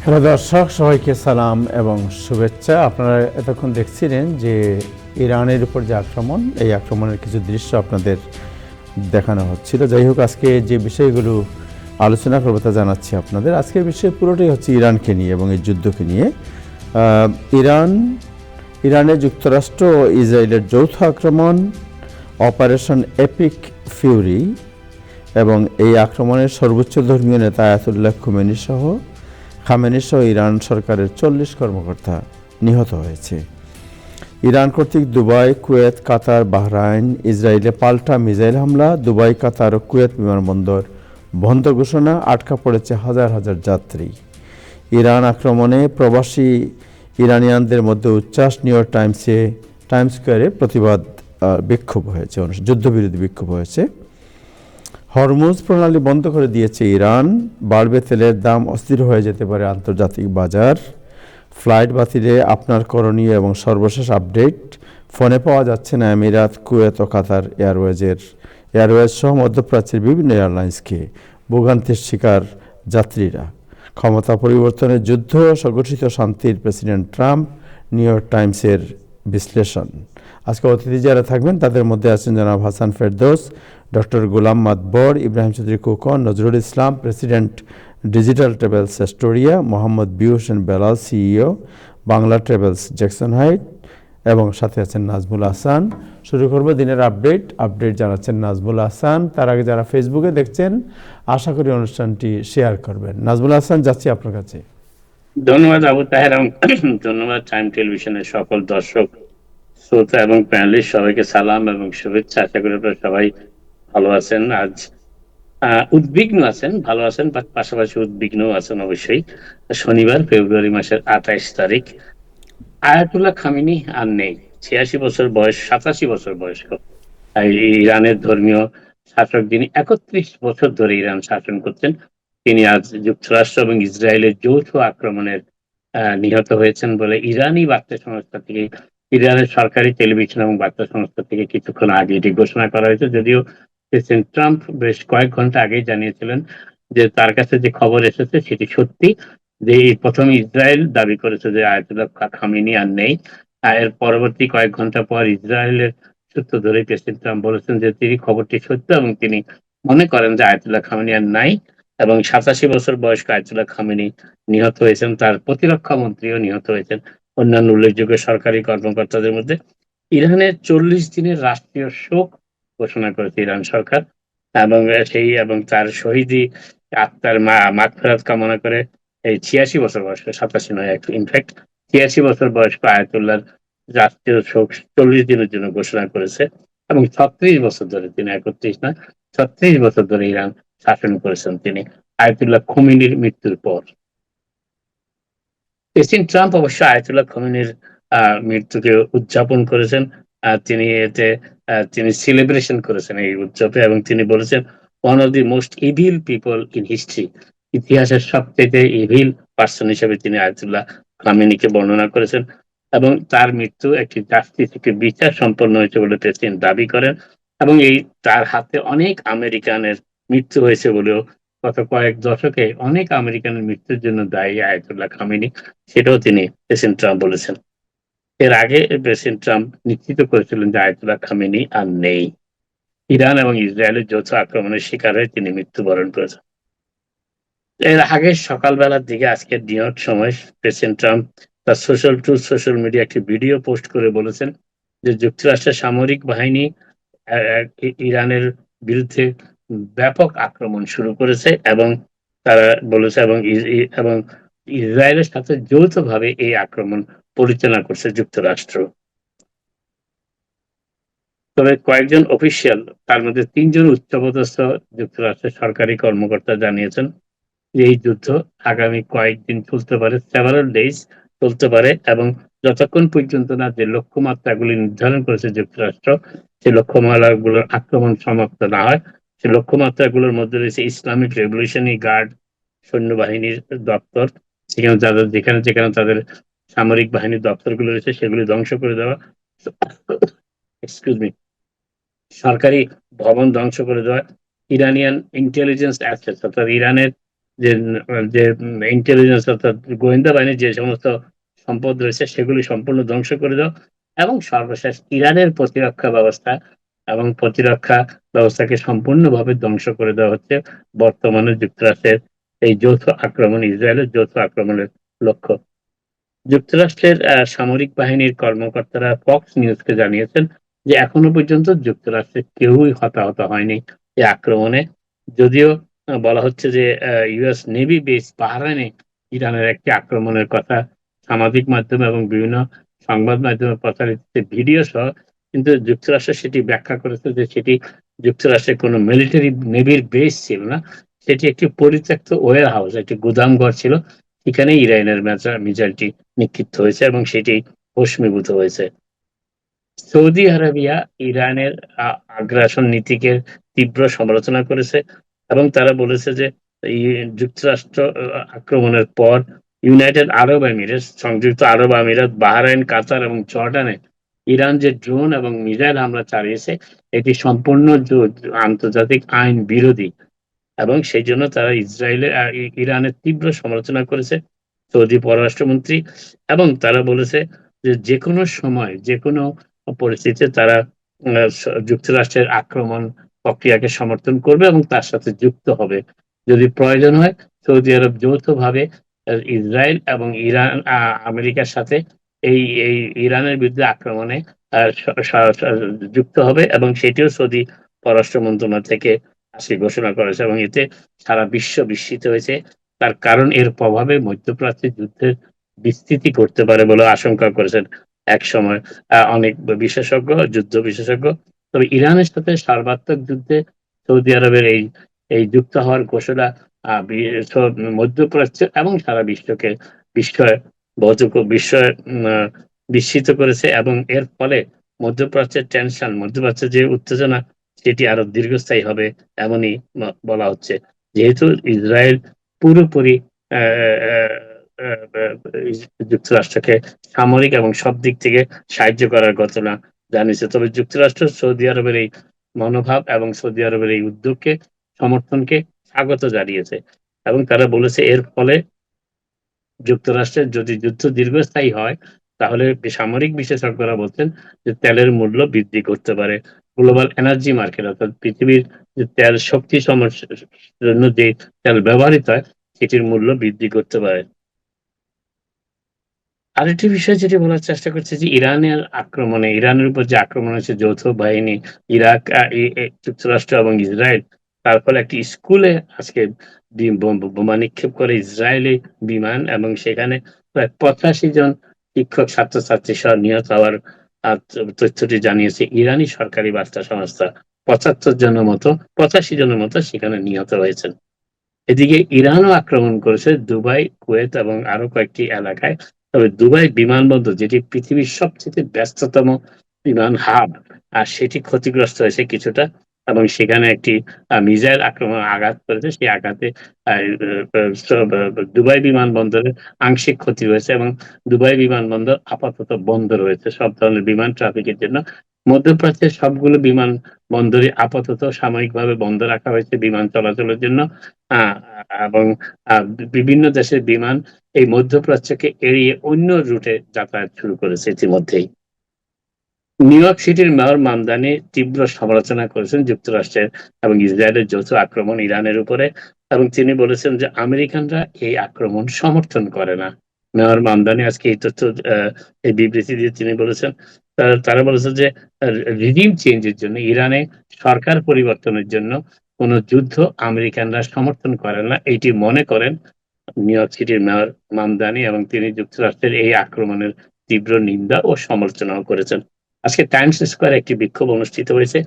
Hello দর্শক, সবাইকে সালাম এবং শুভেচ্ছা। আপনারা এতক্ষণ দেখছিলেন যে ইরানের উপর যে আক্রমণ, এই আক্রমণের কিছু দৃশ্য আপনাদের দেখানো হচ্ছিল। যাই হোক, আজকে যে বিষয়গুলো আলোচনা করবো তা জানাচ্ছি আপনাদের। আজকের বিষয় পুরোটাই হচ্ছে ইরানকে নিয়ে এবং এই যুদ্ধকে নিয়ে। ইরানে যুক্তরাষ্ট্র ও ইসরায়েলের যৌথ আক্রমণ, অপারেশন এপিক ফিউরি, এবং এই আক্রমণের সর্বোচ্চ ধর্মীয় নেতা আয়াতুল্লাহ খামেনি সহ ইরান সরকারের 40 কর্মকর্তা নিহত হয়েছে। ইরান কর্তৃক দুবাই, কুয়েত, কাতার, বাহরাইন, ইসরায়েলে পাল্টা মিসাইল হামলা, দুবাই, কাতার ও কুয়েত বিমানবন্দর বন্ধ ঘোষণা, আটকা পড়েছে হাজার হাজার যাত্রী। ইরান আক্রমণে প্রবাসী ইরানিয়ানদের মধ্যে উচ্ছ্বাস, নিউ ইয়র্ক টাইমস স্কোয়ারে প্রতিবাদ বিক্ষোভ হয়েছে, যুদ্ধবিরোধী বিক্ষোভ হয়েছে। হরমুজ প্রণালী বন্ধ করে দিয়েছে ইরান, বাড়বে তেলের দাম, অস্থির হয়ে যেতে পারে আন্তর্জাতিক বাজার। ফ্লাইট বাতিলে আপনার করণীয় এবং সর্বশেষ আপডেট। ফোনে পাওয়া যাচ্ছে না আমিরাত, কুয়েত ও কাতার এয়ারওয়েজ সহ মধ্যপ্রাচ্যের বিভিন্ন এয়ারলাইন্সকে, ভোগান্তির শিকার যাত্রীরা। ক্ষমতা পরিবর্তনের যুদ্ধ, সংগঠিত শান্তির প্রেসিডেন্ট ট্রাম্প, নিউ ইয়র্ক টাইমসের বিশ্লেষণ। আজকে অতিথি যারা থাকবেন তাদের মধ্যে আছেন জনাব Hasan Ferdous, doctor Golam Matbar, Ibrahim Chowdhury Khokon, Nazrul Islam, president digital travels Astoria, Mohammad বিউ Hossain Belal, CEO, Bangla travels Jackson height, এবং সাথে আছেন নাজমুল হাসান। শুরু করব দিনের আপডেট জানাচ্ছেন নাজমুল হাসান। তার আগে যারা ফেসবুকে দেখছেন, আশা করি অনুষ্ঠানটি শেয়ার করবেন। নাজমুল হাসান, যাচ্ছি আপনার কাছে। ধন্যবাদ আবু তাহের, এবং ধন্যবাদ টাইম টেলিভিশনের সকল দর্শক, শ্রোতা এবং প্যানেলিস্ট সবাইকে সালাম এবং শুভেচ্ছা। আশা করি আপনারা সবাই ভালো আছেন। আজ উদ্বিগ্ন আছেন, ভালো আছেন, পাশাপাশি উদ্বিগ্ন আছেন অবশ্যই। শনিবার, ফেব্রুয়ারি মাসের 28 তারিখ। আয়াতুল্লাহ খামেনি আর নেই। 86 বছর বয়স, 87 বছর বয়স্ক ইরানের ধর্মীয় শাসক, যিনি 31 বছর ধরে ইরান শাসন করছেন, তিনি আজ যুক্তরাষ্ট্র এবং ইসরায়েলের যৌথ আক্রমণের নিহত হয়েছেন বলে ইরানি বার্তা সংস্থা থেকে, ইরানের সরকারি টেলিভিশন এবং বার্তা সংস্থা থেকে কিছুক্ষণ আগে এটি ঘোষণা করা হয়েছে। যদিও প্রেসিডেন্ট ট্রাম্প বেশ কয়েক ঘন্টা আগেই জানিয়েছিলেন যে তার কাছে যে খবর এসেছে সেটি সত্যি, যে প্রথম ইসরায়েল দাবি করেছে যে আয়াতুল্লাহ খামেনি আর নেই। এর পরবর্তী কয়েক ঘন্টা পর ইসরায়েলের সূত্র ধরে প্রেসিডেন্ট ট্রাম্প বলেছেন যে তিনি খবরটি সত্য এবং তিনি মনে করেন যে আয়াতুল্লাহ খামেনি আর নাই, এবং 87 বছর বয়স্ক আয়াতুল্লাহ খামেনি নিহত হয়েছেন। তার প্রতিরক্ষা মন্ত্রীও নিহত হয়েছেন, অন্যান্য উল্লেখযোগ্য সরকারি কর্মকর্তাদের মধ্যে। ইরানের 40 দিনের রাষ্ট্রীয় শোক ঘোষণা করেছে ইরান সরকার, এবং তার শহীদি আত্মার মাগফিরাত কামনা করে এই 86 বছর বয়স্ক, 87 নয়, ইনফ্যাক্ট 86 বছর বয়স্ক আয়াতুল্লাহর রাষ্ট্রীয় শোক 40 দিনের জন্য ঘোষণা করেছে। এবং 36 বছর ধরে তিনি, 31 না, 36 বছর ধরে ইরান শাসন করেছেন তিনি, আয়াতুল্লাহ খোমেনির মৃত্যুর পর। প্রেসিডেন্ট ট্রাম্প অবশ্য আয়াতুল্লাহ খোমেনির মৃত্যুকে উদযাপন করেছেন। তিনি সেলিব্রেশন করেছেন এই উৎসবে, এবং তিনি বলেছেন one of the most evil people in history, ইতিহাসের সবচেয়ে ইভিল পার্সন হিসেবে তিনি আয়াতুল্লাহ খোমেনিকে বর্ণনা করেছেন। এবং তার মৃত্যু একটি জাস্টিস, একটি বিচার সম্পন্ন হয়েছে বলে প্রেসিডেন্ট দাবি করেন। এবং তার হাতে অনেক আমেরিকানের মৃত্যু হয়েছে বলেও, গত কয়েক দশকে অনেক আমেরিকানের মৃত্যুর জন্য দায়ী আয়াতুল্লাহ খামেনি, সেটাও তিনি প্রেসিডেন্ট ট্রাম্প বলেছেন। এর আগে প্রেসিডেন্ট ট্রাম্প নিশ্চিত করেছিলেন যে আয়াতুল্লাহ খামেনি আর নেই। ইরান এবং ইসরায়েলের যৌথ আক্রমণের শিকার হয়ে তিনি মৃত্যুবরণ করেছেন। এর আগে সকালবেলার দিকে, আজকের নিউ ইয়র্ক সময়, প্রেসিডেন্ট ট্রাম্প তার সোশ্যাল মিডিয়া একটি ভিডিও পোস্ট করে বলেছেন যে যুক্তরাষ্ট্রের সামরিক বাহিনী ইরানের বিরুদ্ধে ব্যাপক আক্রমণ শুরু করেছে, এবং তারা বলেছে এবং ইসরায়েলের সাথে যৌথভাবে এই আক্রমণ পরিচালনা করছে যুক্তরাষ্ট্র। তবে কয়েকজন অফিসিয়াল, তার মধ্যে 3 জন উচ্চপদস্থ যুক্তরাষ্ট্রের সরকারি কর্মকর্তা জানিয়েছেন যে এই যুদ্ধ আগামী কয়েকদিন চলতে পারে, সেভারাল ডেজ চলতে পারে, এবং যতক্ষণ পর্যন্ত না যে লক্ষ্যমাত্রাগুলি নির্ধারণ করেছে যুক্তরাষ্ট্র, সেই লক্ষ্যমাত্রাগুলোর আক্রমণ সমাপ্ত না হয়। সেই লক্ষ্যমাত্রাগুলোর মধ্যে রয়েছে ইসলামিক রেভলিউশনারি গার্ড সৈন্যবাহিনীর দপ্তর, যেখানে যেখানে তাদের সামরিক বাহিনীর দপ্তরগুলো রয়েছে সেগুলি ধ্বংস করে দেওয়া, এক্সকিউজ মি, সরকারি ভবন ধ্বংস করে দেওয়া, ইরানিয়ান ইন্টেলিজেন্স অ্যাসেটস, অর্থাৎ ইরানের যে যে ইন্টেলিজেন্স অর্থাৎ গোয়েন্দা বাহিনীর যে সমস্ত সম্পদ রয়েছে সেগুলি সম্পূর্ণ ধ্বংস করে দাও এবং সর্বশেষ ইরানের প্রতিরক্ষা ব্যবস্থা এবং প্রতিরক্ষা ব্যবস্থাকে সম্পূর্ণভাবে ধ্বংস করে দেওয়া হচ্ছে বর্তমানে যুক্তরাষ্ট্রের এই যৌথ আক্রমণ, ইসরায়েলের যৌথ আক্রমণের লক্ষ্য। যুক্তরাষ্ট্রের সামরিক বাহিনীর কর্মকর্তারা ফক্স নিউজকে জানিয়েছেন যে এখনো পর্যন্ত যুক্তরাষ্ট্রের কেউই হতাহত হয়নি এই আক্রমণে। যদিও বলা হচ্ছে যে ইউএস নেভি বেস বাহরাইনে ইরানের একটি আক্রমণের কথা সামাজিক মাধ্যমে এবং বিভিন্ন সংবাদ মাধ্যমে প্রচারিত ভিডিও সহ, কিন্তু যুক্তরাষ্ট্র সেটি ব্যাখ্যা করেছে যে সেটি যুক্তরাষ্ট্রের কোনো মিলিটারি নেভির বেস ছিল না, সেটি একটি পরিত্যক্ত ওয়্যার হাউস, একটি গুদামঘর ছিল। সেখানে ইরানের মিসাইলটি নিক্ষিপ্ত হয়েছে এবং সেটি ভস্মীভূত হয়েছে। সৌদি আরবিয়া ইরানের আগ্রাসন নীতিকে তীব্র সমালোচনা করেছে এবং তারা বলেছে যে এই যুক্তরাষ্ট্র আক্রমণের পর ইউনাইটেড আরব এমিরেটস, সংযুক্ত আরব আমিরাত, বাহরাইন, কাতার এবং জর্ডানে ইরান যে ড্রোন এবং মিসাইল হামলা চালিয়েছে এটি সম্পূর্ণ আন্তর্জাতিক আইন বিরোধী এবং সেই জন্য তারা ইসরায়েলের ইরানের তীব্র সমালোচনা করেছে সৌদি পররাষ্ট্রমন্ত্রী। এবং তারা বলেছে যে যেকোনো সময় যেকোনো পরিস্থিতিতে তারা যুক্তরাষ্ট্রের আক্রমণ প্রক্রিয়াকে সমর্থন করবে এবং তার সাথে যুক্ত হবে। যদি প্রয়োজন হয় সৌদি আরব যৌথভাবে ইসরায়েল এবং ইরান আমেরিকার সাথে এই এই ইরানের বিরুদ্ধে আক্রমণে যুক্ত হবে এবং সেটিও সৌদি পররাষ্ট্র মন্ত্রণালয় থেকে সে ঘোষণা করেছে এবং এতে সারা বিশ্ব বিস্মিত হয়েছে। তার কারণ এর প্রভাবে মধ্যপ্রাচ্যের যুদ্ধের বিস্তৃতি করতে পারে বলে আশঙ্কা করেছেন একসময় অনেক বিশেষজ্ঞ, যুদ্ধ বিশেষজ্ঞ। তবে ইরানের সাথে সর্বাত্মক যুদ্ধে সৌদি আরবের এই এই যুক্ত হওয়ার ঘোষণা মধ্যপ্রাচ্য এবং সারা বিশ্বকে বিস্ময় বিস্ময় বিস্মিত করেছে এবং এর ফলে মধ্যপ্রাচ্যের টেনশন, মধ্যপ্রাচ্যের যে উত্তেজনা সেটি আরো দীর্ঘস্থায়ী হবে এমনই বলা হচ্ছে। যেহেতু ইসরায়েল পুরোপুরি যুক্তরাষ্ট্রকে সামরিক এবং সব দিক থেকে সাহায্য করার ঘোষণা জানিয়েছে। তবে যুক্তরাষ্ট্র সৌদি আরবের এই মনোভাব এবং সৌদি আরবের এই উদ্যোগকে সমর্থনকে স্বাগত জানিয়েছে এবং তারা বলেছে এর ফলে যুক্তরাষ্ট্রের যদি যুদ্ধ দীর্ঘস্থায়ী হয় তাহলে সামরিক বিশেষজ্ঞরা বলছেন যে তেলের মূল্য বৃদ্ধি করতে পারে। গ্লোবাল এনার্জি মার্কেট অর্থাৎ পৃথিবীর যে তেল শক্তি সমস্যার জন্য যে তেল ব্যবহৃত হয় সেটির মূল্য বৃদ্ধি করতে পারে। আরেকটি বিষয় যেটি বলার চেষ্টা করছি যে ইরানের উপর যে আক্রমণ হয়েছে যৌথ বাহিনী ইরাক, যুক্তরাষ্ট্র এবং ইসরায়েল, তার ফলে একটি স্কুলে আজকে বোমা নিক্ষেপ করে ইসরায়েলি বিমান এবং সেখানে প্রায় 85 জন শিক্ষক ছাত্রছাত্রী সহ নিহত হওয়ার তথ্যটি জানিয়েছে ইরানি সরকারি বার্তা সংস্থা। 85 জনের মতো সেখানে নিহত হয়েছেন। এদিকে ইরানও আক্রমণ করেছে দুবাই, কুয়েত এবং আরো কয়েকটি এলাকায়। তবে দুবাই বিমানবন্দর যেটি পৃথিবীর সবচেয়ে ব্যস্ততম বিমান হাব আর সেটি ক্ষতিগ্রস্ত হয়েছে কিছুটা এবং সেখানে একটি মিসাইল আক্রমণ আঘাত করেছে। সেই আঘাতে দুবাই বিমানবন্দরের আংশিক ক্ষতি হয়েছে এবং দুবাই বিমানবন্দর আপাতত বন্ধ রয়েছে সব ধরনের বিমান ট্রাফিকের জন্য। মধ্যপ্রাচ্যের সবগুলো বিমান বন্দরই আপাতত সাময়িকভাবে বন্ধ রাখা হয়েছে বিমান চলাচলের জন্য। এবং বিভিন্ন দেশের বিমান এই মধ্যপ্রাচ্যকে এড়িয়ে অন্য রুটে যাতায়াত শুরু করেছে ইতিমধ্যেই। নিউ ইয়র্ক সিটির মেয়র মামদানি তীব্র সমালোচনা করেছেন যুক্তরাষ্ট্রের এবং ইসরায়েলের যৌথ আক্রমণ ইরানের উপরে এবং তিনি বলেছেন যে আমেরিকানরা এই আক্রমণ সমর্থন করে না। মেয়র মামদানি আজকে এই তথ্য এই বিবৃতি দিয়ে তিনি বলেছেন তারা বলেছে যে রিজিম চেঞ্জের জন্য ইরানে সরকার পরিবর্তনের জন্য কোন যুদ্ধ আমেরিকানরা সমর্থন করেন না এটি মনে করেন নিউ ইয়র্ক সিটির মেয়র মামদানি এবং তিনি যুক্তরাষ্ট্রের এই আক্রমণের তীব্র নিন্দা ও সমালোচনাও করেছেন। আজকে টাইমস স্কয়ারে একটি বিক্ষোভ অনুষ্ঠিত হয়েছে।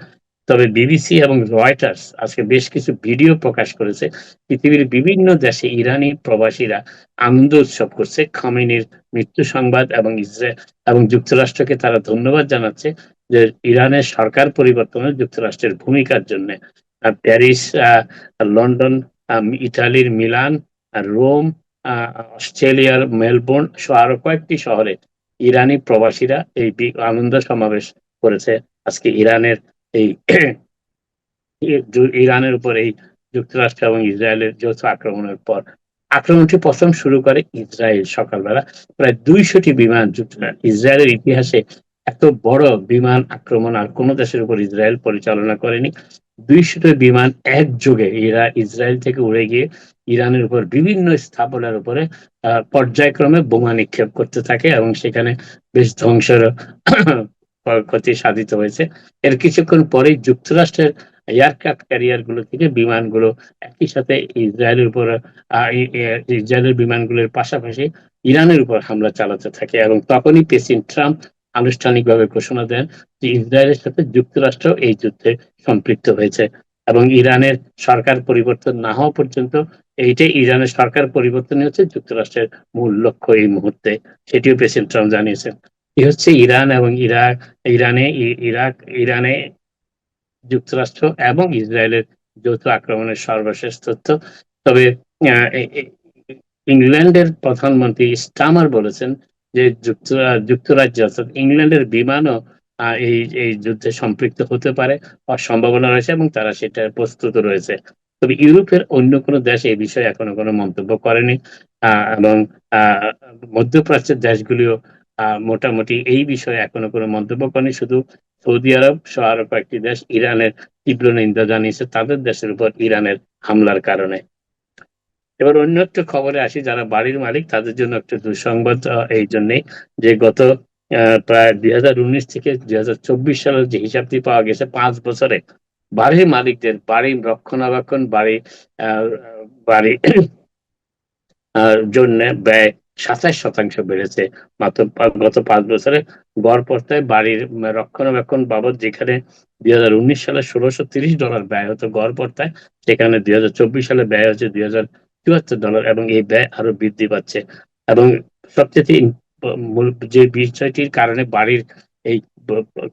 তবে বিবিসি এবং রয়টার্স আজকে বেশ কিছু ভিডিও প্রকাশ করেছে। পৃথিবীর বিভিন্ন দেশে ইরানি প্রবাসীরা আনন্দ উৎসব করছে খামেনির মৃত্যু সংবাদ এবং ইসরায়েল এবং যুক্তরাষ্ট্রকে তারা ধন্যবাদ জানাচ্ছে যে ইরানের সরকার পরিবর্তনে যুক্তরাষ্ট্রের ভূমিকার জন্য। প্যারিস, লন্ডন, ইটালির মিলান, রোম, অস্ট্রেলিয়ার মেলবোর্ন সহ আরো কয়েকটি শহরে ইরানি প্রবাসীরা এই আনন্দ সমাবেশ করেছে আজকে ইরানের এই ইরানের উপর এই যুক্তরাষ্ট্র এবং ইসরায়েলের যৌথ আক্রমণের পর। আক্রমণটি প্রথম শুরু করে ইসরায়েল সকালবেলা। প্রায় ২০০টি বিমান ইসরায়েলের ইতিহাসে এত বড় বিমান আক্রমণ আর কোন দেশের উপর ইসরায়েল পরিচালনা করেনি। ২০০টি বিমান একযোগে ইসরায়েল থেকে উড়ে গিয়ে ইরানের উপর বিভিন্ন স্থাপনার উপরে পর্যায়ক্রমে বোমা নিক্ষেপ করতে থাকে এবং সেখানে বেশ ধ্বংসের ক্ষয়ক্ষতি সাধিত হয়েছে। এর কিছুক্ষণ পরেই যুক্তরাষ্ট্রের এয়ারক্রাফট ক্যারিয়ার গুলো থেকে বিমানগুলো একই সাথে ইসরায়েলের উপর ইসরায়েলের বিমানগুলোর পাশাপাশি ইরানের উপর হামলা চালাতে থাকে এবং তখনই প্রেসিডেন্ট ট্রাম্প আনুষ্ঠানিকভাবে ঘোষণা দেন যে ইসরায়েলের সাথে যুক্তরাষ্ট্র এই যুদ্ধে সম্পৃক্ত হয়েছে এবং ইরানের সরকার পরিবর্তন না হওয়া পর্যন্ত এইটাই ইরানের সরকার পরিবর্তনই হচ্ছে যুক্তরাষ্ট্রের মূল লক্ষ্য এই মুহূর্তে, সেটিও প্রেসিডেন্ট ট্রাম্প জানিয়েছেন। এই হচ্ছে ইরান এবং ইরানে যুক্তরাষ্ট্র এবং ইসরায়েলের যৌথ আক্রমণের সর্বশেষ তথ্য। তবে ইংল্যান্ডের প্রধানমন্ত্রী স্টামার বলেছেন যে যুক্তরাজ্য অর্থাৎ ইংল্যান্ডের বিমানও এই যুদ্ধে সম্পৃক্ত হতে পারে, সম্ভাবনা রয়েছে এবং তারা সেটার প্রস্তুত রয়েছে। তবে ইউরোপের অন্য কোনো দেশ এই বিষয়ে এখনো কোনো মন্তব্য করেনি এবং মধ্যপ্রাচ্যের দেশগুলিও মোটামুটি এই বিষয়ে এখনো কোনো মন্তব্য করেনি। শুধু সৌদি আরব সহ আরো কয়েকটি দেশ ইরানের তীব্র নিন্দা জানিয়েছে তাদের দেশের উপর ইরানের হামলার কারণে। এবার অন্য একটা খবরে আসি, যারা বাড়ির মালিক তাদের জন্য একটা দুঃসংবাদ এই জন্যেই যে গত প্রায় ২০১৯ থেকে ২০২৪ সালের যে হিসাবটি পাওয়া গেছে ৫ বছরে বাড়ির মালিকদের বাড়ি রক্ষণাবেক্ষণ বাড়ি জন্য ব্যয় ২৭% বেড়েছে। মাত্র গত ৫ বছরে গড় পর্তায় বাড়ির রক্ষণাবেক্ষণ বাবদ যেখানে ২০১৯ সালে $১৬৩০ ব্যয় হতো গড় পর্তায়, সেখানে ২০২৪ সালে ব্যয় হচ্ছে $২০৭৪ এবং এই ব্যয় আরো বৃদ্ধি পাচ্ছে। এবং সবচেয়ে মূল যে বিষয়টির কারণে বাড়ির এই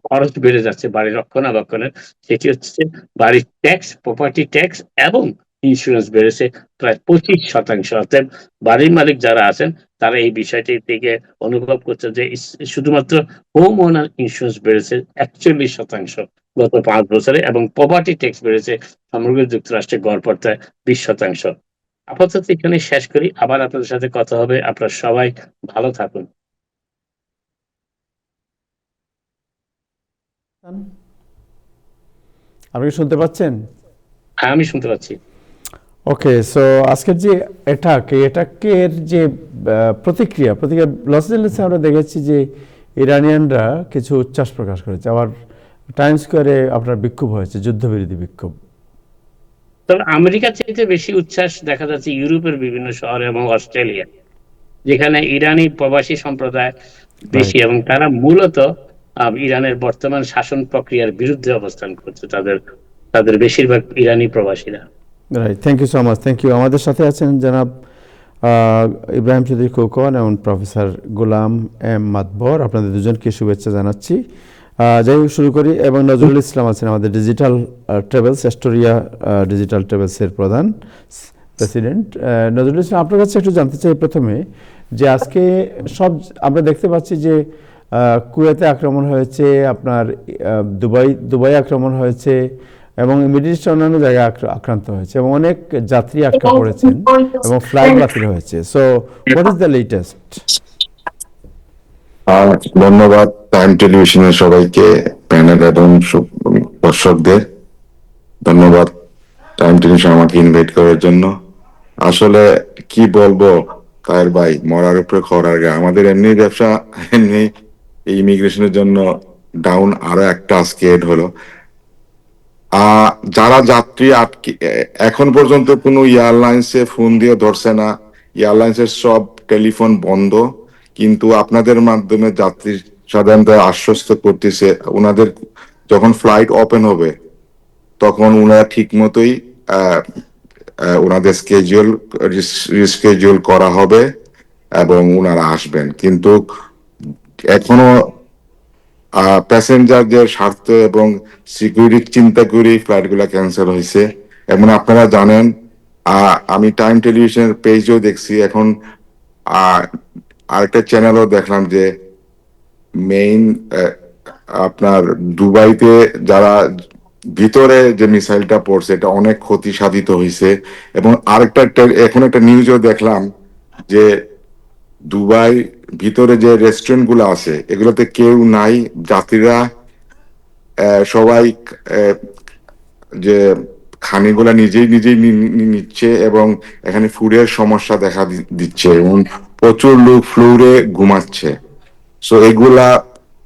খরচ বেড়ে যাচ্ছে বাড়ির রক্ষণাবেক্ষণের, সেটি হচ্ছে বাড়ির ট্যাক্স, প্রপার্টি ট্যাক্স এবং ইন্স্যুরেন্স বেড়েছে প্রায় ২৫%। অর্থাৎ বাড়ির মালিক যারা আছেন তারা এই বিষয়টি থেকে অনুভব করছে যে শুধুমাত্র হোম ওনার ইন্স্যুরেন্স বেড়েছে ৪১% গত ৫ বছরে এবং প্রপার্টি ট্যাক্স বেড়েছে সমগ্র যুক্তরাষ্ট্রে গড় পর্তায় ২০%। আপাতত এখানে শেষ করি, আবার আপনাদের সাথে কথা হবে। আপনারা সবাই ভালো থাকুন। আপনি কি শুনতে পাচ্ছেন? হ্যাঁ, আমি শুনতে পাচ্ছি। ওকে, সো আজকের যে অ্যাটাকের যে প্রতিক্রিয়া লস এঞ্জেলেসে আমরা দেখেছি যে ইরানিয়ানরা কিছু উচ্ছ্বাস প্রকাশ করেছে, আবার টাইমস স্কোয়ারে আপনার বিক্ষোভ হয়েছে, যুদ্ধবিরোধী বিক্ষোভ। তবে আমেরিকার চাইতে বেশি উচ্ছ্বাস দেখা যাচ্ছে ইউরোপের বিভিন্ন শহরে এবং অস্ট্রেলিয়া, যেখানে ইরানি প্রবাসী সম্প্রদায় বেশি এবং তারা মূলত ইরানের বর্তমান শাসন প্রক্রিয়ার বিরুদ্ধে অবস্থান করছে, তাদের বেশিরভাগ ইরানি প্রবাসীরা। Right, thank you so much, thank you. আমাদের সাথে আছেন জনাব ইব্রাহিম চৌধুরী খোকন এবং প্রফেসর গোলাম এম মাতবর, আপনাদের দুজনকে শুভেচ্ছা জানাচ্ছি। যাই হোক, শুরু করি। এবং নজরুল ইসলাম আছেন আমাদের ডিজিটাল ট্রাভেলস, অ্যাস্টোরিয়া ডিজিটাল ট্রাভেলসের প্রধান প্রেসিডেন্ট। নজরুল ইসলাম, আপনার কাছে একটু জানতে চাই প্রথমে যে আজকে আমরা দেখতে পাচ্ছি যে কুয়েতে আক্রমণ হয়েছে, আপনার দুবাই আক্রমণ হয়েছে এবং মিডল ইস্টের অন্যান্য জায়গায় আক্রান্ত হয়েছে এবং অনেক যাত্রী আটকা পড়েছেন এবং ফ্লাইট বাতিল হয়েছে। So what is the latest? ধন্যবাদ টাইম টেলিভিশনের সবাইকে, প্যানেল এবং দর্শকদের ধন্যবাদ টাইম টেলিভিশন আমাকে ইনভাইট করার জন্য। আসলে কি বলবো তাহের ভাই, মরার উপরে খরার গা। আমাদের এমনি ব্যবসা এমনি ইমিগ্রেশনের জন্য ডাউন, আরো একটা আজকে এড হলো। যারা যাত্রী এখন পর্যন্ত কোনো এয়ারলাইন্সে ফোন দিয়ে ধরছে না, এয়ারলাইন্সের সব টেলিফোন বন্ধ, কিন্তু আপনাদের মাধ্যমে যাত্রী সাধারণত আশ্বস্ত করতেছে ওনাদের যখন ফ্লাইট ওপেন হবে তখন ওনারা ঠিক মতোই ওনাদের রিস্কেডিউল করা হবে এবং ওনারা আসবেন। কিন্তু এখনো প্যাসেঞ্জারদের স্বার্থ এবং সিকিউরিটি চিন্তা করে ফ্লাইট গুলা ক্যান্সেল হয়েছে। এবং আপনারা জানেন, আমি টাইম টেলিভিশনের পেজও দেখছি, এখন আরেকটা চ্যানেলও দেখলাম যে মেইন আপনার দুবাইতে যারা ভিতরে যে মিসাইলটা পড়ছে এটা অনেক ক্ষতি সাধিত হয়েছে। এবং এখন একটা নিউজও দেখলাম যে দুবাই ভিতরে যে রেস্টুরেন্ট গুলো আছে এগুলোতে কেউ নাই, যাত্রীরা সবাই আহ, যে খানিগুলা নিজেই নিজেই নিচ্ছে, এবং এখানে ফুডের সমস্যা দেখা দিচ্ছে, এবং প্রচুর লোক ফ্লোরে ঘুমাচ্ছে। সো এগুলা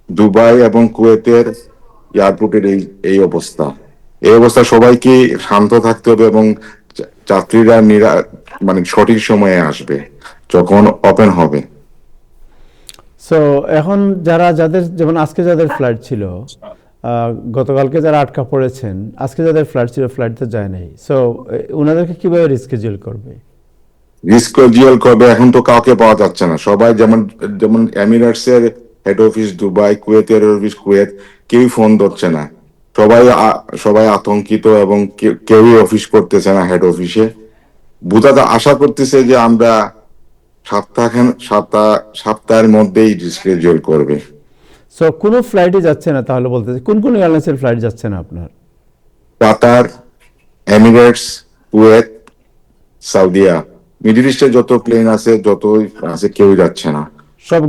দুবাই এবং কুয়েতের এয়ারপোর্টের এই অবস্থা। এই অবস্থা সবাইকে শান্ত থাকতে হবে, এবং যাত্রীরা মানে সঠিক সময়ে আসবে যখন ওপেন হবে। সো এখন যাদের যেমন আজকে যাদের ফ্লাইট ছিল, গতকালকে যারা আটকা পড়েছেন, আজকে যাদের ফ্লাইট ছিল ফ্লাইট তো যায় নাই, সো ওনাদেরকে কিভাবে রিস্কেডিউল করবে? রিস্কজিয়াল করবে, এখন তো কাউকে পাওয়া যাচ্ছে না। সবাই যেমন যেমন এমিরেটস এর হেড অফিস দুবাই, কুয়েতের অফিস কুয়েত, কেউ ফোন ধরছে না। সবাই আতঙ্কিত, এবং কেউই অফিস করতেছে না হেড অফিসে। আশা করতেছে যে আমরা সপ্তাহের মধ্যেই রিস্কেডিউল করবে। সো কোনো ফ্লাইটে যাচ্ছে না তাহলে বলতে কোন কোন এয়ারলাইন্সের ফ্লাইট যাচ্ছে না আপনার? কাতার, এমিরেটস, কুয়েত, সৌদিয়া, মিডল ইস্টে যত প্লেন আছে কেউ যাচ্ছে না। সব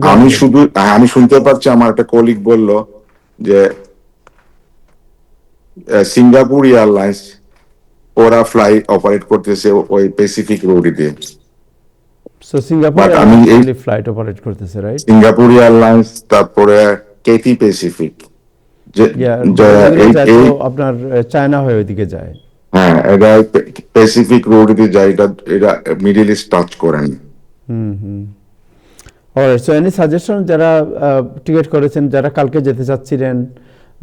আমি শুনতে পাচ্ছি, আমার একটা কলিগ বলল যে সিঙ্গাপুর এয়ারলাইন্স ওরা ফ্লাইট অপারেট করতেছে ওই প্যাসিফিক রুট দিয়ে। সো সিঙ্গাপুর বাট আমি ফ্লাইট অপারেট করতেছে, রাইট? সিঙ্গাপুর এয়ারলাইন্স, তারপরে কেথি প্যাসিফিক, আপনার চায়না হয়ে ওইদিকে যায়। হ্যাঁ, এটা প্যাসিফিক রুট দিয়ে যায়, এটা মিডল ইস্ট টাচ করেন। অলরাইট, সো এনি সাজেশন যারা টিকিট করেছেন, যারা কালকে যেতে চাচ্ছিলেন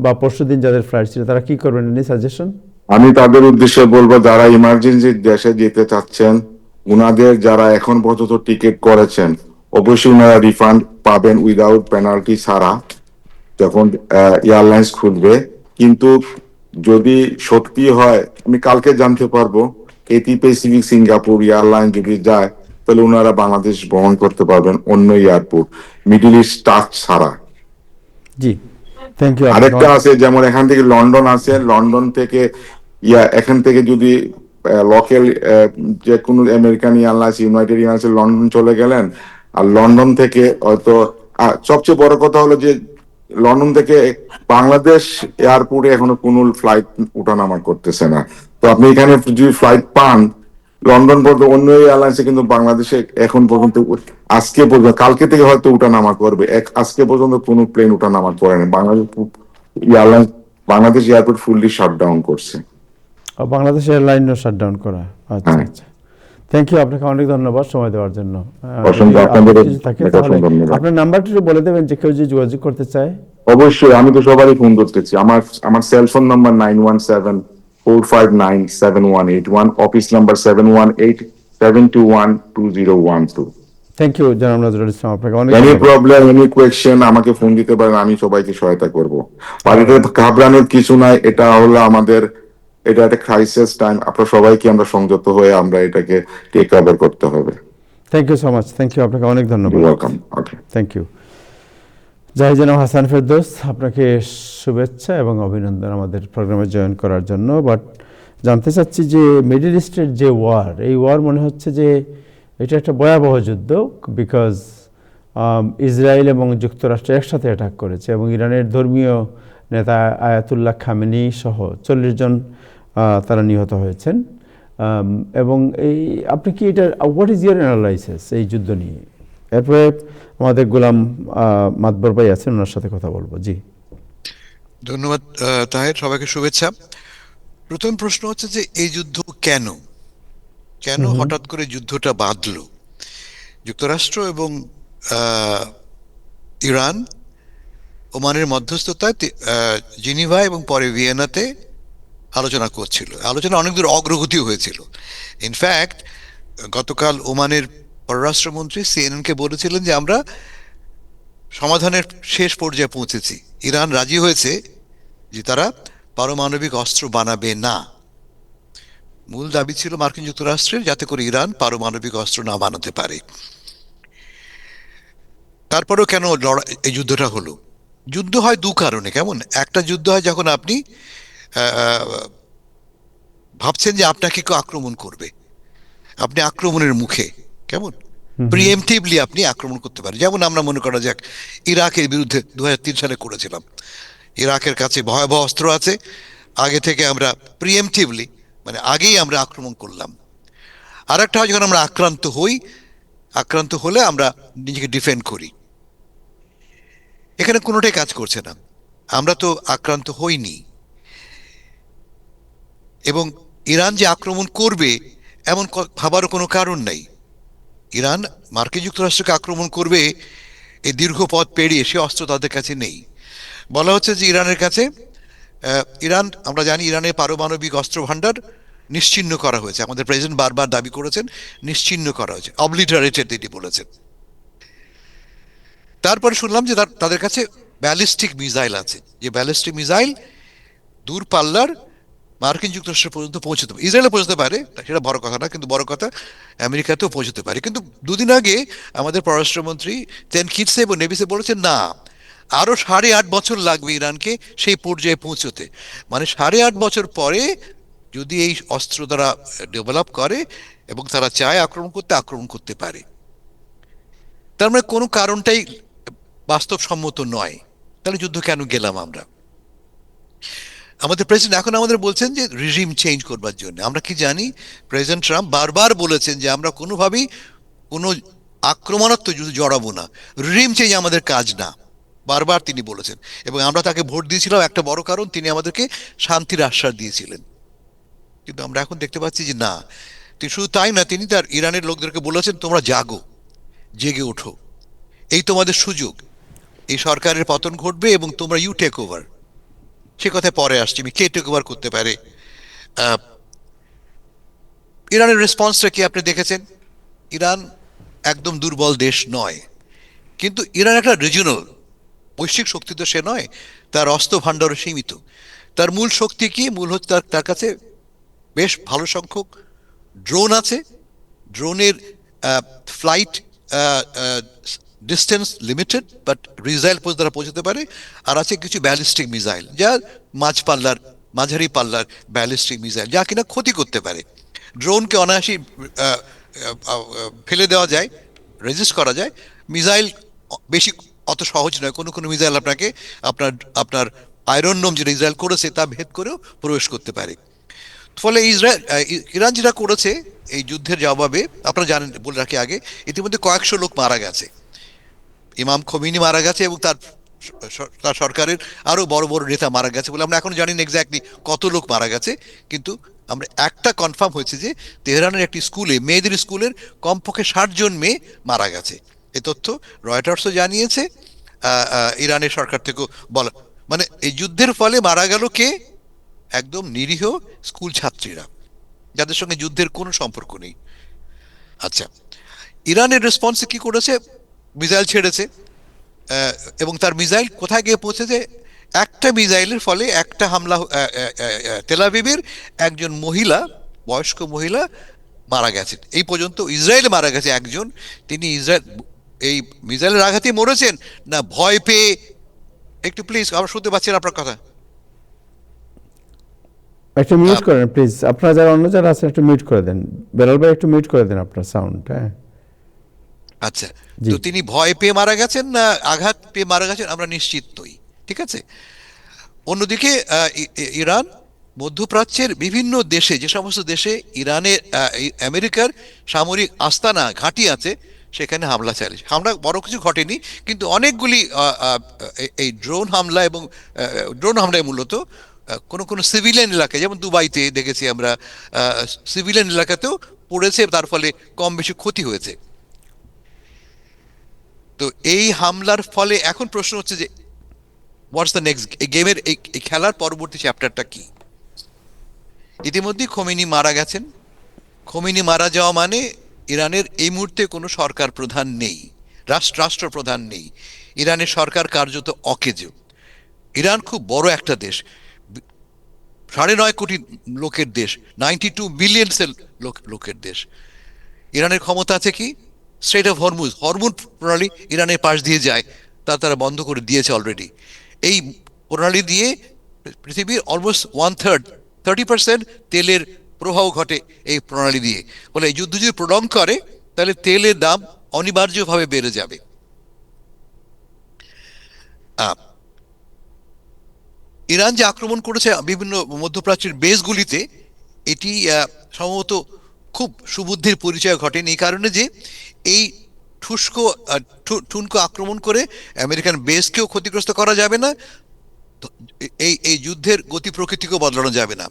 বা পরশুদিন যাদের ফ্লাইট ছিল, তারা কি করবেন? Any suggestion? আমি তাদের উদ্দেশ্যে বলবো, যারা ইমার্জেন্সি দেশে যেতে চাচ্ছেন, উনাদের যারা এখন পর্যন্ত টিকিট করেছেন অবশ্যই উনারা রিফান্ড পাবেন উইদাউট পেনাল্টি ছাড়া যখন এয়ারলাইন্স খুলবে। কিন্তু যদি সত্যি হয়, আমি কালকে জানতে পারবো, কেটি প্যাসিফিক সিঙ্গাপুর এয়ারলাইন যদি যায় তাহলে উনারা বাংলাদেশ বহন করতে পারবেন অন্য এয়ারপোর্ট, মিডল ইস্ট টাচ ছাড়া। জি, থ্যাংক ইউ। আরেকটা আছে, যেমন এখান থেকে লন্ডন আছে, লন্ডন থেকে এখান থেকে যদি লোকাল যে কোনো American airlines, United airlines London চলে গেলেন, আর লন্ডন থেকে হয়তো সবচেয়ে বড় কথা হলো যে লন্ডন থেকে বাংলাদেশ এয়ারপোর্টে এখনো কোনো ফ্লাইট ওঠানামা করতেছে না। তো আপনি এখানে যদি ফ্লাইট পান লন্ডন পর্যন্ত অন্য এয়ারলাইন্সে, কিন্তু বাংলাদেশে এখন পর্যন্ত আজকে পর্যন্ত, কালকে থেকে হয়তো ওঠানামা করবে, আজকে পর্যন্ত কোনো প্লেন ওঠানামা করে না। বাংলাদেশ এয়ারপোর্ট ফুললি শাটডাউন করছে। বাংলাদেশ এয়ারলাইনও শাটডাউন করা। আচ্ছা হ্যাঁ। আচ্ছা, থ্যাংক ইউ, আপনাকে অনেক ধন্যবাদ সময় দেওয়ার জন্য। অসংখ্য আপনাদের তাহলে ধন্যবাদ। আপনার নাম্বারটা একটু বলে দেবেন, যে কেউ যদি যোগাযোগ করতে চায়। অবশ্যই, আমি তো সবারই ফোন ধরতেছি। আমার cellphone number 9174597181, office number 7187212012। Thank you জনাব নজরুল ইসলাম, আপনাকে অনেক এনি ধন্যবাদ। প্রবলেম, এনি কোয়েশ্চেন আমাকে ফোন দিতে পারেন, আমি সবাইকে সহায়তা করব। বাড়িতে ঘাবড়ানোর কিছু নাই, এটা হলো এটা একটা ক্রাইসিস টাইম। আপনারা সবাইকে আমরা সংযত হয়ে আমরা এটাকে টেক ওভার করতে হবে। Thank you so much, thank you, আপনাকে অনেক ধন্যবাদ। Welcome. Okay, thank you. Zahid Hasan Ferdous, আপনাকে শুভেচ্ছা এবং অভিনন্দন আমাদের প্রোগ্রামে জয়েন করার জন্য। বাট জানতে চাচ্ছি যে মিডল ইস্টের যে ওয়ার, এই ওয়ার মনে হচ্ছে যে এটা একটা ভয়াবহ যুদ্ধ, বিকজ ইসরায়েল এবং যুক্তরাষ্ট্র একসাথে অ্যাটাক করেছে, এবং ইরানের ধর্মীয় নেতা আয়াতুল্লাহ খামেনি সহ 40 জন তারা নিহত হয়েছেন। এবং আপনি কি এটা, হোয়াট ইজ ইয়ার অ্যানালাইসিস এই যুদ্ধ নিয়ে? এরপরে আমাদের গোলাম মাতবর ভাই আছেন, ওনার সাথে কথা বলবো। জি, ধন্যবাদ তাহের, সবাইকে শুভেচ্ছা। প্রথম প্রশ্ন হচ্ছে যে এই যুদ্ধ কেন হঠাৎ করে যুদ্ধটা বাঁধলো? যুক্তরাষ্ট্র এবং ইরান ওমানের মধ্যস্থতায় জেনিভা এবং পরে ভিয়েনাতে আলোচনা করছিল। আলোচনা অনেক দূর অগ্রগতি হয়েছিল। ইনফ্যাক্ট গতকাল ওমানের পররাষ্ট্রমন্ত্রী সিএনএনকে বলেছিলেন যে আমরা সমাধানের শেষ পর্যায়ে পৌঁছেছি। ইরান রাজি হয়েছে যে তারা পারমাণবিক অস্ত্র বানাবে না। মূল দাবি ছিল মার্কিন যুক্তরাষ্ট্রের, যাতে করে ইরান পারমাণবিক অস্ত্র না বানাতে পারে। তারপরেও কেন এই যুদ্ধটা হলো? যুদ্ধ হয় দু কারণে। কেমন একটা যুদ্ধ হয় যখন আপনি আহ, ভাবছেন যে আপনাকে কেউ আক্রমণ করবে, আপনি আক্রমণের মুখে, কেমন প্রিএমটিভলি আপনি আক্রমণ করতে পারেন। যেমন আমরা মনে করা যাক ইরাকের বিরুদ্ধে 2003 সালে করেছিলাম। ইরাকের কাছে ভয়াবহ অস্ত্র আছে, আগে থেকে আমরা প্রিএমটিভলি মানে আগেই আমরা আক্রমণ করলাম। আর একটা হয় যখন আমরা আক্রান্ত হই, আক্রান্ত হলে আমরা নিজেকে ডিফেন্ড করি। এখানে কোনোটাই কাজ করছে না, আমরা তো আক্রান্ত হইনি। এবং ইরান যে আক্রমণ করবে এমন ভাবারও কোনো কারণ নাই। ইরান মার্কিন যুক্তরাষ্ট্রকে আক্রমণ করবে এই দীর্ঘ পথ পেরিয়ে সে অস্ত্র তাদের কাছে নেই। বলা হচ্ছে যে ইরানের কাছে ইরান, আমরা জানি ইরানের পারমাণবিক অস্ত্র ভান্ডার নিশ্চিহ্ন করা হয়েছে। আমাদের প্রেসিডেন্ট বারবার দাবি করেছেন নিশ্চিহ্ন করা হয়েছে, অবলিটারেটেড এটি বলেছেন। তারপরে শুনলাম যে তাদের কাছে ব্যালিস্টিক মিসাইল আছে, যে ব্যালিস্টিক মিসাইল দূর পাল্লার মার্কিন যুক্তরাষ্ট্র পর্যন্ত পৌঁছতে পারে, ইসরায়েলে পৌঁছতে পারে, সেটা বড় কথা না, কিন্তু বড় কথা আমেরিকাতেও পৌঁছতে পারে। কিন্তু দুদিন আগে আমাদের পররাষ্ট্রমন্ত্রী টেন কিটসে এবং নেভিসে বলেছেন না, আরো 8.5 বছর লাগবে ইরানকে সেই পর্যায়ে পৌঁছতে। মানে 8.5 বছর পরে যদি এই অস্ত্র তারা ডেভেলপ করে এবং তারা চায় আক্রমণ করতে পারে। তার মানে কোনো কারণটাই বাস্তবসম্মত নয়। তাহলে যুদ্ধ কেন গেলাম আমরা? আমাদের প্রেসিডেন্ট এখন আমাদের বলছেন যে রিজিম চেঞ্জ করবার জন্য। আমরা কি জানি, প্রেসিডেন্ট ট্রাম্প বারবার বলেছেন যে আমরা কোনোভাবেই কোনো আক্রমণাত্মক যুদ্ধে জড়াবো না, রিজিম চেঞ্জ আমাদের কাজ না, বারবার তিনি বলেছেন। এবং আমরা তাকে ভোট দিয়েছিলাম একটা বড় কারণ, তিনি আমাদেরকে শান্তির আশ্বাস দিয়েছিলেন। কিন্তু আমরা এখন দেখতে পাচ্ছি যে না, তিনি শুধু তাই না, তিনি তার ইরানের লোকদেরকে বলেছেন তোমরা জাগো, জেগে ওঠো, এই তোমাদের সুযোগ, এই সরকারের পতন ঘটবে এবং তোমরা ইউ টেক ওভার। সে কথায় পরে আসছি কে টেক ওভার করতে পারে। ইরানের রেসপন্সটা কি আপনি দেখেছেন? ইরান একদম দুর্বল দেশ নয়, কিন্তু ইরান একটা রিজিওনাল বৈশ্বিক শক্তি তো সে নয়, তার অস্ত্র ভাণ্ডারও সীমিত। তার মূল শক্তি কি? মূল হচ্ছে তার কাছে বেশ ভালো সংখ্যক ড্রোন আছে, ড্রোনের ফ্লাইট ডিস্টেন্স লিমিটেড বাট রিজাইল তারা পৌঁছতে পারে। আর আছে কিছু ব্যালিস্টিক মিসাইল, যা মাঝারি পাল্লার ব্যালিস্টিক মিসাইল, যা কিনা ক্ষতি করতে পারে। ড্রোনকে অনায়াসই ফেলে দেওয়া যায়, রেজিস্ট করা যায়। মিসাইল বেশি অত সহজ নয়, কোনো কোনো মিসাইল আপনাকে আপনার আপনার আয়রন ডোম যে মিসাইল করেছে তা ভেদ করেও প্রবেশ করতে পারে। ফলে ইরান যেটা করেছে এই যুদ্ধের জবাবে, আপনারা জানেন, বলে রাখি আগে, ইতিমধ্যে কয়েকশো লোক মারা গেছে। ইমাম খোমেনি মারা গেছে এবং তার সরকারের আরো বড় বড় নেতা মারা গেছে বলে আমরা এখন জানি না এক্স্যাক্টলি কত লোক মারা গেছে। কিন্তু আমরা একটা কনফার্ম হয়েছে যে তেহরানের একটি স্কুলে, মেয়েদের স্কুলের কমপক্ষে 60 জন মেয়ে মারা গেছে। এই তথ্য রয়টার্সও জানিয়েছে, ইরানের সরকার থেকেও বলা। মানে এই যুদ্ধের ফলে মারা গেল কে? একদম নিরীহ স্কুল ছাত্রীরা, যাদের সঙ্গে যুদ্ধের কোনো সম্পর্ক নেই। আচ্ছা, ইরানের রেসপন্সে কি করেছে? মিসাইল ছেড়েছে, এবং তার মিসাইল কোথায় গিয়ে পৌঁছেছে? একটা মিসাইলের ফলে একটা হামলা, তেল আবিবের একজন মহিলা, বয়স্ক মহিলা মারা গেছেন। এই পর্যন্ত ইসরায়েলে মারা গেছে একজন, তিনি এই মিসাইলের আঘাতে মরেছেন না ভয় পেয়ে? একটু প্লিজ, আমরা শুনতে পাচ্ছি না আপনার কথা। একটু মিউট করেন প্লিজ, আপনারা যারা অন্য যারা আছেন একটু মিউট করে দেন। বেলাল ভাই একটু মিউট করে দেন আপনার সাউন্ড। হ্যাঁ, আচ্ছা, তো তিনি ভয় পেয়ে মারা গেছেন না আঘাত পেয়ে মারা গেছেন আমরা নিশ্চিত নই, ঠিক আছে। অন্যদিকে ইরান মধ্যপ্রাচ্যের বিভিন্ন দেশে, যে সমস্ত দেশে ইরানের আমেরিকার সামরিক আস্তানা ঘাঁটি আছে, সেখানে হামলা চালিয়েছে। হামলা বড় কিছু ঘটেনি, কিন্তু অনেকগুলি এই ড্রোন হামলা, এবং ড্রোন হামলায় মূলত কোনো কোনো সিভিলিয়ান এলাকায়, যেমন দুবাইতে দেখেছি আমরা, সিভিলিয়ান এলাকাতেও পড়েছে, তার ফলে কম বেশি ক্ষতি হয়েছে। তো এই হামলার ফলে এখন প্রশ্ন হচ্ছে যে হোয়াটস দ্য নেক্সট, এই গেমের এই খেলার পরবর্তী চ্যাপ্টারটা কি? ইতিমধ্যেই খোমেনি মারা গেছেন। খোমেনি মারা যাওয়া মানে ইরানের এই মুহূর্তে কোনো সরকার প্রধান নেই, রাষ্ট্রপ্রধান নেই। ইরানের সরকার কার্যত অকেজো। ইরান খুব বড় একটা দেশ, 9.5 কোটি লোকের দেশ, 92 বিলিয়ন লোকের দেশ। ইরানের ক্ষমতা আছে কি? স্ট্রেট অফ হরমুজ প্রণালী ইরানের পাশ দিয়ে যায়, তারা বন্ধ করে দিয়েছে অলরেডি। এই প্রণালী দিয়ে পৃথিবীর অলমোস্ট 1/3 30% তেলের প্রবাহ ঘটে এই প্রণালী দিয়ে। বলে এই যুদ্ধ যদি প্রলং করে তাহলে তেলের দাম অনিবার্যভাবে বেড়ে যাবে। ইরান যে আক্রমণ করেছে বিভিন্ন মধ্যপ্রাচ্যের বেসগুলিতে, এটি সম্ভবত খুব সুবুদ্ধির পরিচয় ঘটেনি, এই কারণে যে এই ঠুনকো আক্রমণ করে আমেরিকান বেসকেও ক্ষতিগ্রস্ত করা যাবে না, এই এই যুদ্ধের গতি প্রকৃতিকেও বদলানো যাবে না।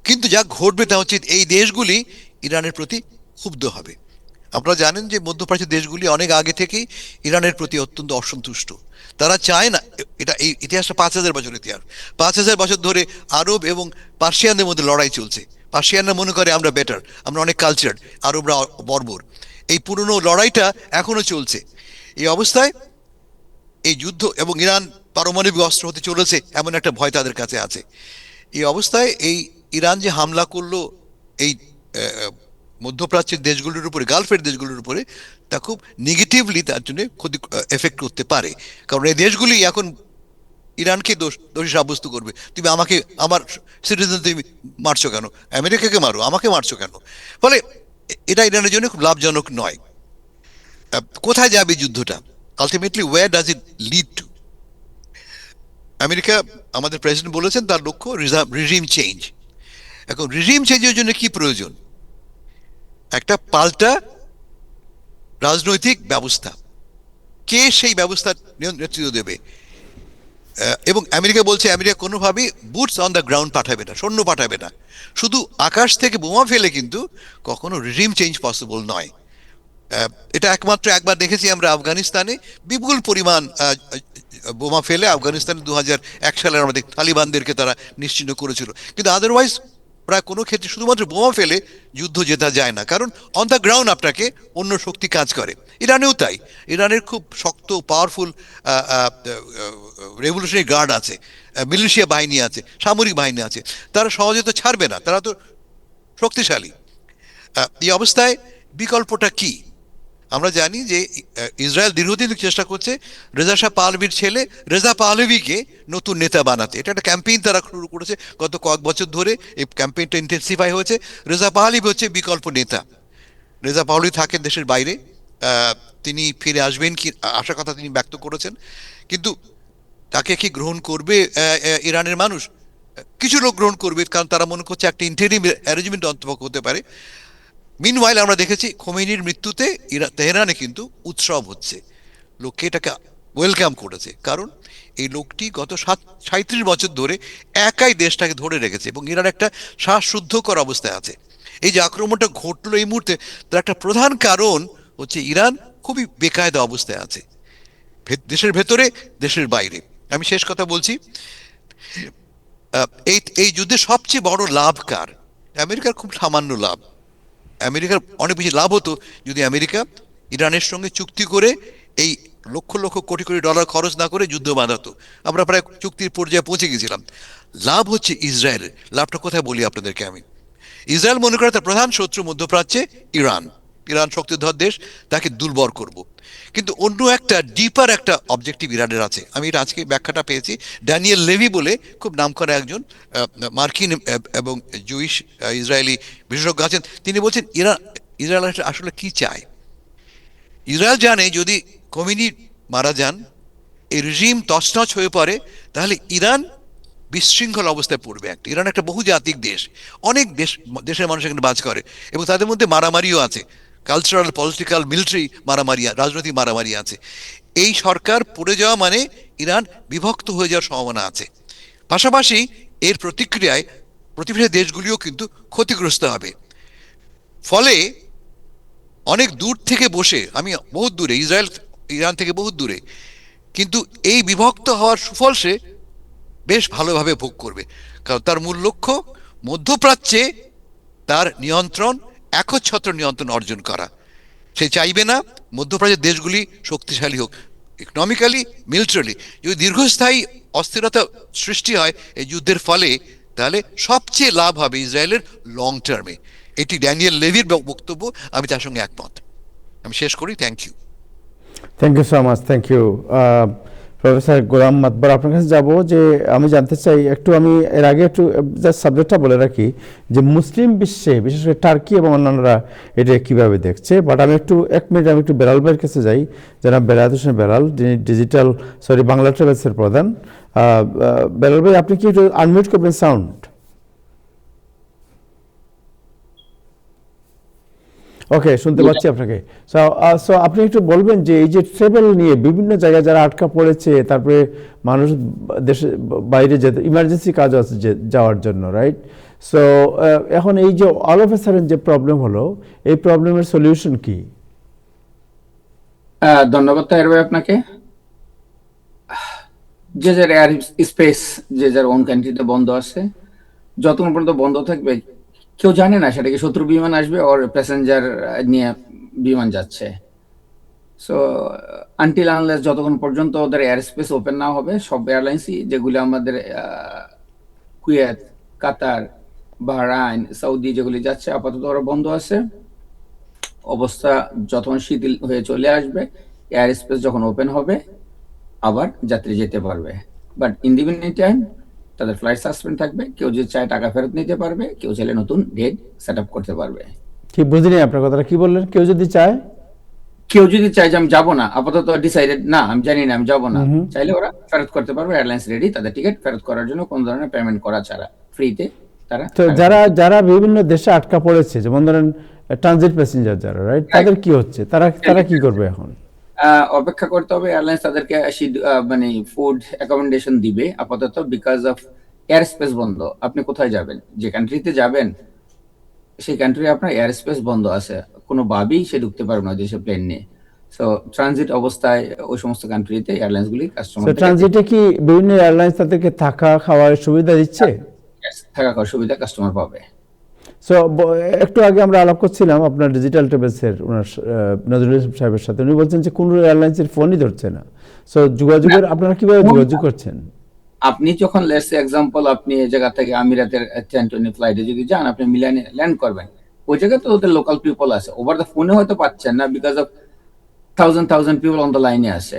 কিন্তু যা ঘটবে তা হচ্ছে এই দেশগুলি ইরানের প্রতি ক্ষুব্ধ হবে। আপনারা জানেন যে মধ্যপ্রাচ্যের দেশগুলি অনেক আগে থেকেই ইরানের প্রতি অত্যন্ত অসন্তুষ্ট। তারা চায় না, এটা এই ইতিহাসটা 5000 বছর ইতিহাস, 5000 বছর ধরে আরব এবং পার্সিয়ানদের মধ্যে লড়াই চলছে। পার্সিয়ানরা মনে করে আমরা বেটার, আমরা অনেক কালচার, আরবরা বর্বর। এই পুরনো লড়াইটা এখনো চলছে। এই অবস্থায় এই যুদ্ধ এবং ইরান পারমাণবিক অস্ত্র হতে চলেছে এমন একটা ভয় তাদের কাছে আছে। এই অবস্থায় এই ইরান যে হামলা করলো এই মধ্যপ্রাচ্যের দেশগুলির উপরে, গালফের দেশগুলির উপরে, তা খুব নেগেটিভলি তার জন্য ক্ষতি এফেক্ট করতে পারে। কারণ এই দেশগুলি এখন ইরানকে দোষী সাব্যস্ত করবে, তুমি আমাকে, আমার সিটিজেন তুমি মারছো কেন, আমেরিকাকে মারো, আমাকে মারছো কেন। ফলে এটা ইরানের জন্য খুব লাভজনক নয়। কোথায় যাবে যুদ্ধটা, ultimately war does it lead to? America, আমাদের প্রেসিডেন্ট বলেছেন তার লক্ষ্য রিজিম চেঞ্জ। এখন রিজিম চেঞ্জের জন্য কি প্রয়োজন? একটা পাল্টা রাজনৈতিক ব্যবস্থা। কে সেই ব্যবস্থার নেতৃত্ব দেবে? এবং আমেরিকা বলছে আমেরিকা কোনোভাবেই বুটস অন দ্য গ্রাউন্ড পাঠাবে না, সৈন্য পাঠাবে না। শুধু আকাশ থেকে বোমা ফেলে কিন্তু কখনো রিজিম চেঞ্জ পসিবল নয়। এটা একমাত্র একবার দেখেছি আমরা আফগানিস্তানে, বিপুল পরিমাণ বোমা ফেলে আফগানিস্তানে 2001 সালে আমাদের তালিবানদেরকে তারা নিশ্চিহ্ন করেছিল। কিন্তু আদারওয়াইজ প্রায় কোনো ক্ষেত্রে শুধুমাত্র বোমা ফেলে যুদ্ধ জেতা যায় না, কারণ অন দ্য গ্রাউন্ড আপনাকে অন্য শক্তি কাজ করে। ইরানেও তাই। ইরানের খুব শক্ত পাওয়ারফুল রেভলিউশনারি গার্ড আছে, মিলিশিয়া বাহিনী আছে, সামরিক বাহিনী আছে। তারা সহজে তো ছাড়বে না, তারা তো শক্তিশালী। এই অবস্থায় বিকল্পটা কি? আমরা জানি যে ইসরায়েল দীর্ঘদিন চেষ্টা করছে রেজা শাহ পাহলভির ছেলে রেজা পাহলভিকে নতুন নেতা বানাতে। এটা একটা ক্যাম্পেইন তারা শুরু করেছে গত কয়েক বছর ধরে। এই ক্যাম্পেইনটা ইন্টেন্সিফাই হয়েছে। রেজা পাহলভি হচ্ছে বিকল্প নেতা। রেজা পাহলভি থাকেন দেশের বাইরে, তিনি ফিরে আসবেন কি আশা কথা তিনি ব্যক্ত করেছেন, কিন্তু তাকে কি গ্রহণ করবে ইরানের মানুষ? কিছু লোক গ্রহণ করবে, কারণ তারা মনে করছে একটা ইন্টারিম অ্যারেঞ্জমেন্ট অন্তর্ভুক্ত হতে পারে। মিনওয়াইল আমরা দেখেছি খোমেনির মৃত্যুতে তেহরানে কিন্তু উৎসব হচ্ছে, লোককে এটাকে ওয়েলকাম করেছে। কারণ এই লোকটি গত 37 বছর ধরে একাই দেশটাকে ধরে রেখেছে এবং ইরান একটা শ্বাসরুদ্ধকর অবস্থায় আছে। এই যে আক্রমণটা ঘটলো এই মুহূর্তে, তার একটা প্রধান কারণ হচ্ছে ইরান খুবই বেকায়দা অবস্থায় আছে, দেশের ভেতরে, দেশের বাইরে। আমি শেষ কথা বলছি, এই যুদ্ধে সবচেয়ে বড় লাভ কার? আমেরিকার খুব সামান্য লাভ। আমেরিকার অনেক বেশি লাভ হতো যদি আমেরিকা ইরানের সঙ্গে চুক্তি করে এই লক্ষ লক্ষ কোটি কোটি ডলার খরচ না করে যুদ্ধ বাঁধাতো। আমরা প্রায় চুক্তির পর্যায়ে পৌঁছে গেছিলাম। লাভ হচ্ছে ইসরায়েলের। লাভটা কোথায় বলি আপনাদেরকে আমি। ইসরায়েল মনে করে তার প্রধান শত্রু মধ্যপ্রাচ্যে ইরান। ইরান শক্তিধর দেশ, তাকে দুর্বল করব। কিন্তু অন্য একটা ডিপার একটা অবজেক্টিভ ইরানের আছে। আমি এটা আজকে ব্যাখ্যাটা পেয়েছি। ড্যানিয়েল লেভি বলে খুব নামকরা একজন মার্কিন এবং জুইশ ইসরায়েলি বিশেষজ্ঞ আছেন। তিনি বলছেন ইসরায়েল আসলে কি চায়। ইসরায়েল জানে যদি খোমেনি মারা যান, এই রিজিম তছনছ হয়ে পড়ে, তাহলে ইরান বিশৃঙ্খল অবস্থায় পড়বে। ইরান একটা বহুজাতিক দেশ, অনেক দেশের মানুষ এখানে বাস করে এবং তাদের মধ্যে মারামারিও আছে, কালচারাল, পলিটিক্যাল, মিলিটারি মারামারি, রাজনৈতিক মারামারি আছে। এই সরকার পড়ে যাওয়া মানে ইরান বিভক্ত হয়ে যাওয়ার সম্ভাবনা আছে। পাশাপাশি এর প্রতিক্রিয়ায় প্রতিবেশী দেশগুলিও কিন্তু ক্ষতিগ্রস্ত হবে। ফলে অনেক দূর থেকে বসে, আমি বহুত দূরে, ইসরায়েল ইরান থেকে বহুত দূরে, কিন্তু এই বিভক্ত হওয়ার সুফল সে বেশ ভালোভাবে ভোগ করবে। কারণ তার মূল লক্ষ্য মধ্যপ্রাচ্যে তার নিয়ন্ত্রণ, একচ্ছত্র নিয়ন্ত্রণ অর্জন করা। সে চাইবে না মধ্যপ্রাচ্যের দেশগুলি শক্তিশালী হোক, ইকোনমিক্যালি, মিলিটারিলি। যদি দীর্ঘস্থায়ী অস্থিরতা সৃষ্টি হয় এই যুদ্ধের ফলে, তাহলে সবচেয়ে লাভ হবে ইসরায়েলের লং টার্মে। এটি ড্যানিয়েল লেভির বক্তব্য, আমি তার সঙ্গে একমত। আমি শেষ করি। Thank you. Thank you so much, thank you. Professor Golam Matbar, আপনার কাছে যাব যে আমি জানতে চাই একটু, আমি এর আগে একটু জাস্ট সাবজেক্টটা বলে রাখি যে মুসলিম বিশ্বে বিশেষ করে টার্কি এবং অন্যান্যরা এটা কীভাবে দেখছে। বাট আমি একটু 1 মিনিট আমি একটু বেলাল ভাইয়ের কাছে যাই, জনাব বেলায়েত হোসেন বেলাল, যিনি বাংলা ট্রাভেলসের প্রধান। বেলাল ভাই, আপনি কি একটু আনমিউট করবেন সাউন্ড? ওকে, শুনতে পাচ্ছি আপনাকে। সো আপনি একটু বলবেন যে এই যে ট্রাভেল নিয়ে বিভিন্ন জায়গায় যারা আটকা পড়েছে, তারপরে মানুষ দেশে বাইরে যেতে ইমার্জেন্সি কাজ আছে যাওয়ার জন্য, রাইট? সো এখন এই যে অল অফ এ সাডেন যে প্রবলেম হলো, এই প্রবলেমের সলিউশন কি? ধন্যবাদ তাহের ভাই আপনাকে। যে যার এয়ার স্পেস যে যার ওন কান্ট্রিতে বন্ধ আছে, যতক্ষণ পর্যন্ত বন্ধ থাকবে কেউ জানে না সেটা কি শত্রু বিমান আসবে ওর প্যাসেঞ্জার নিয়ে বিমান যাচ্ছে। সো আনটিল আনলেস যতক্ষণ পর্যন্ত ওদের এয়ার স্পেস ওপেন না হবে, সব এয়ারলাইন্সই যেগুলো আমাদের কুয়েত, কাতার, বাহরাইন, সৌদি যেগুলি যাচ্ছে আপাতত ওরা বন্ধ আছে। অবস্থা যখন শিথিল হয়ে চলে আসবে, এয়ার স্পেস যখন ওপেন হবে, আবার যাত্রী যেতে পারবে। But in the meantime তাদের ফ্লাইট সাসপেন্ড থাকবে। কেউ যদি চায় টাকা ফেরত নিতে পারবে, কেউ চাইলে নতুন ডেট সেট আপ করতে পারবে। কি বুঝিনি আপনার কথাটা, কি বললেন? কেউ যদি চায় যে আমি যাবো না, আপাতত ডিসাইডেড না, আমি জানি না, আমি যাবো না, চাইলে ওরা ফেরত করতে পারবে। এয়ারলাইন্স রেডি তাদের টিকিট ফেরত করার জন্য, কোন ধরনের পেমেন্ট করা ছাড়া ফ্রিতে তারা। তো যারা বিভিন্ন দেশে আটকা পড়েছে, যেমন ধরেন ট্রানজিট প্যাসেঞ্জার যারা, রাইট, তাদের কি হচ্ছে? তারা কি করবে এখন? অপেক্ষা করতে হবে। এয়ারলাইন্স তাদেরকে মানে ফুড অ্যাকোমোডেশন দিবে আপাতত, বিকজ অফ এয়ার স্পেস বন্ধ। আপনি কোথায় যাবেন? যে কান্ট্রিতে যাবেন সেই কান্ট্রি আপনার এয়ার স্পেস বন্ধ আছে, কোনোভাবেই সে ঢুকতে পারবে না দেশে প্লেন নিয়ে। সো ট্রানজিট অবস্থায় ওই সমস্ত কান্ট্রিতে এয়ারলাইন্স গুলি কাস্টমার, ট্রানজিটে কি বিভিন্ন এয়ারলাইন্স তাদেরকে থাকা খাওয়ার সুবিধা দিচ্ছে? থাকা খাওয়ার সুবিধা কাস্টমার পাবে। সো একটু আগে আমরা আলাপ করছিলাম আপনার ডিজিটাল ট্রাভেলসের ওনার নজরুল ইসলাম সাহেবের সাথে, উনি বলছেন যে কোনো এয়ারলাইন্সের ফোনই ধরছে না। সো যোগাযোগের আপনারা কিভাবে যোগাযোগ করছেন? আপনি যখন লেটস এক্সাম্পল আপনি এই জায়গা থেকে আমিরাতের 10-20 ফ্লাইটে যদি যান, আপনি মিলানে ল্যান্ড করবেন, ওই জায়গায় তো ওদের লোকাল পিপল আছে। ওভার দ্য ফোনে হয়তো পাচ্ছেন না, because of thousand people on the লাইনে আছে।